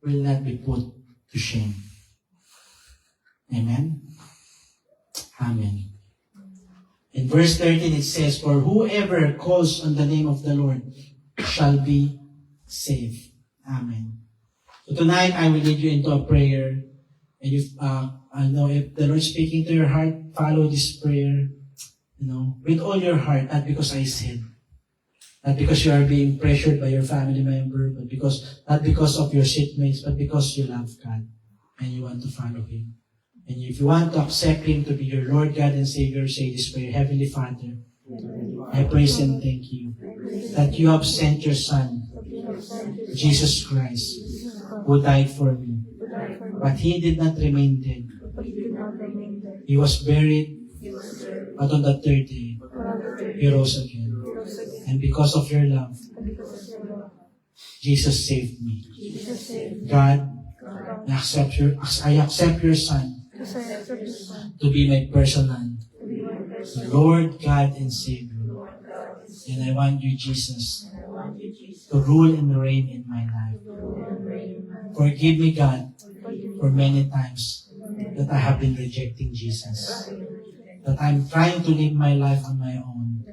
will not be put to shame. Amen? Amen. In verse 13 it says, for whoever calls on the name of the Lord shall be saved. Amen. So tonight I will lead you into a prayer. And if the Lord is speaking to your heart, follow this prayer, with all your heart, not because I said, not because you are being pressured by your family member, not because of your seatmates, but because you love God. and you want to follow Him. And if you want to accept Him to be your Lord, God, and Savior, say this prayer. Heavenly Father, I praise and thank you that you have sent your Son, Jesus Christ, who died for me. But He did not remain dead. He was buried, but on the third day, He rose again. And because of your love, Jesus saved me. God, I accept your Son to be my personal Lord, God, and Savior. And I want you, Jesus, to rule and reign in my life. Forgive me, God, for many times that I have been rejecting Jesus. That I'm trying to live my life on my own.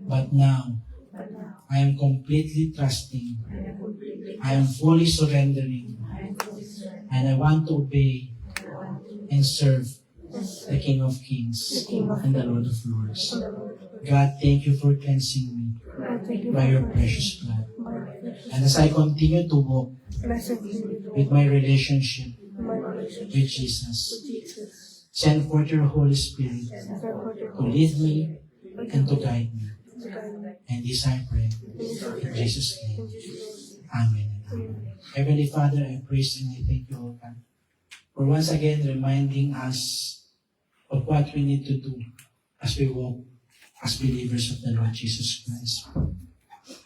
But now, I am completely trusting. I am fully surrendering. And I want to obey and serve the King of Kings and the Lord of Lords. God, thank you for cleansing me by your precious blood. And as I continue to walk with my relationship with Jesus, send forth your Holy Spirit to lead me and to guide me. And this I pray in Jesus' name. Amen. Heavenly Father, I praise and I thank you, O God, for once again reminding us of what we need to do as we walk as believers of the Lord Jesus Christ.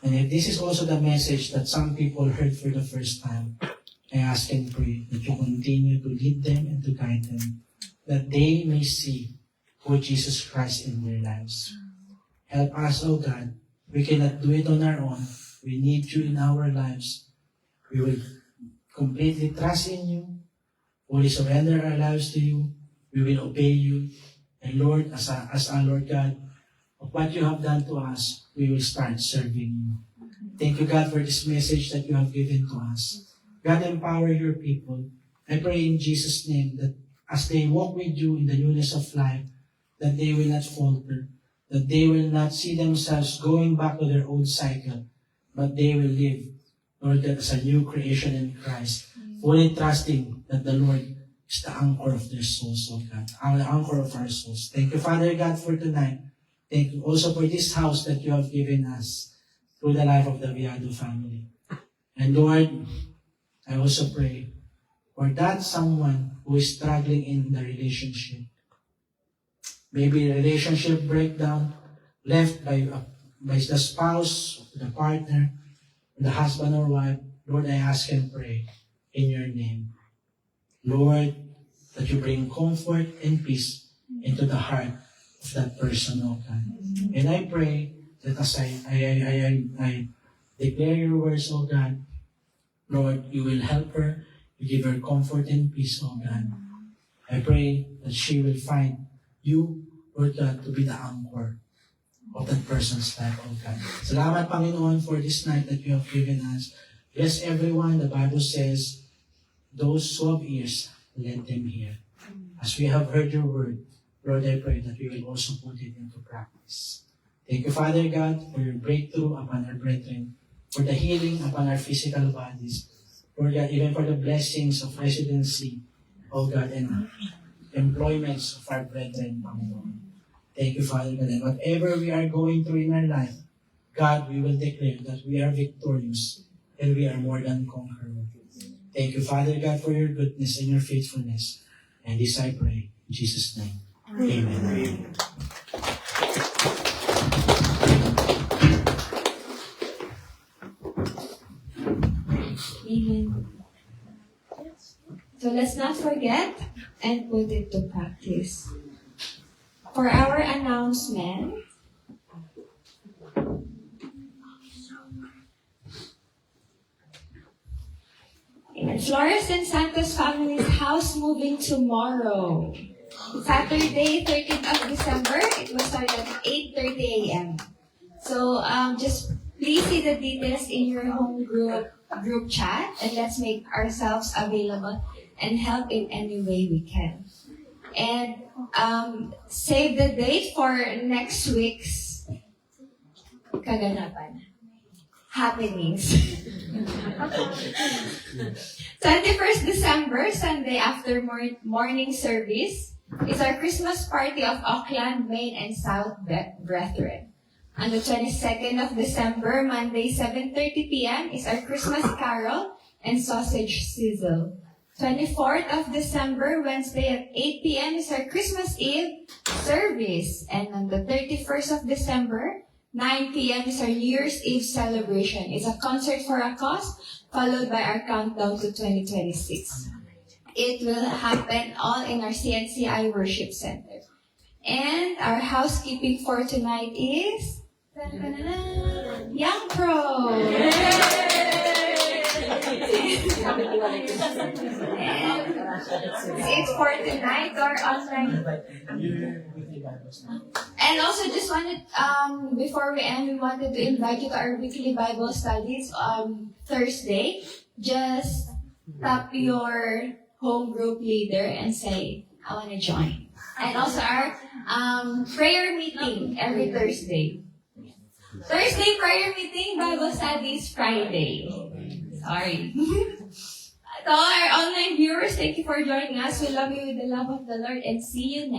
And if this is also the message that some people heard for the first time, I ask and pray that you continue to lead them and to guide them, that they may see who Jesus Christ in their lives. Help us, O God. We cannot do it on our own. We need you in our lives. We will completely trust in you, fully surrender our lives to you. We will obey you. And Lord, as our Lord God, of what you have done to us, we will start serving you. Thank you, God, for this message that you have given to us. God, empower your people. I pray in Jesus' name that as they walk with you in the newness of life, that they will not falter, that they will not see themselves going back to their old cycle, but they will live, Lord, that as a new creation in Christ, fully trusting that the Lord is the anchor of their souls, oh God, the anchor of our souls. Thank you, Father God, for tonight. Thank you also for this house that you have given us through the life of the Viado family. And Lord, I also pray for that someone who is struggling in the relationship. Maybe relationship breakdown, left by the spouse, the partner, the husband or wife. Lord, I ask and pray in your name. Lord, that you bring comfort and peace into the heart of that person, oh God. And I pray that as I declare your words, oh God, Lord, you will help her, you give her comfort and peace, oh God. I pray that she will find you, Lord God, to be the anchor of that person's life, oh God. Salamat, Panginoon, for this night that you have given us. Bless everyone. The Bible says, those who have ears, let them hear. As we have heard your word, Lord, I pray that we will also put it into practice. Thank you, Father God, for your breakthrough upon our brethren, for the healing upon our physical bodies, for God, even for the blessings of residency, oh God, and employments of our brethren, Panginoon. Thank you, Father God. And whatever we are going through in our life, God, we will declare that we are victorious and we are more than conquerors. Thank you, Father God, for your goodness and your faithfulness. And this I pray in Jesus' name. Amen. Amen. So let's not forget and put it to practice. For our announcement, Flores and Santos family's house moving tomorrow. Saturday, 13th of December. It will start at 8:30 a.m. So just please see the details in your home group chat, and let's make ourselves available and help in any way we can. And save the date for next week's kaganapan. happenings. 21st December, Sunday after morning service, is our Christmas party of Auckland, Maine, and South Brethren. On the 22nd of December, Monday, 7:30 p.m. is our Christmas carol and sausage sizzle. 24th of December, Wednesday at 8 p.m. is our Christmas Eve service. And on the 31st of December, 9 p.m. is our New Year's Eve celebration. It's a concert for a cause, followed by our countdown to 2026. It will happen all in our CNCI Worship Center. And our housekeeping for tonight is Young Pro. It's for tonight or online. And also just wanted, before we end, we wanted to invite you to our weekly Bible studies on Thursday. Just tap your home group leader and say, I want to join. And also our prayer meeting every Thursday. Thursday prayer meeting, Bible studies Friday. Sorry. To all our online viewers, thank you for joining us. We love you with the love of the Lord and see you next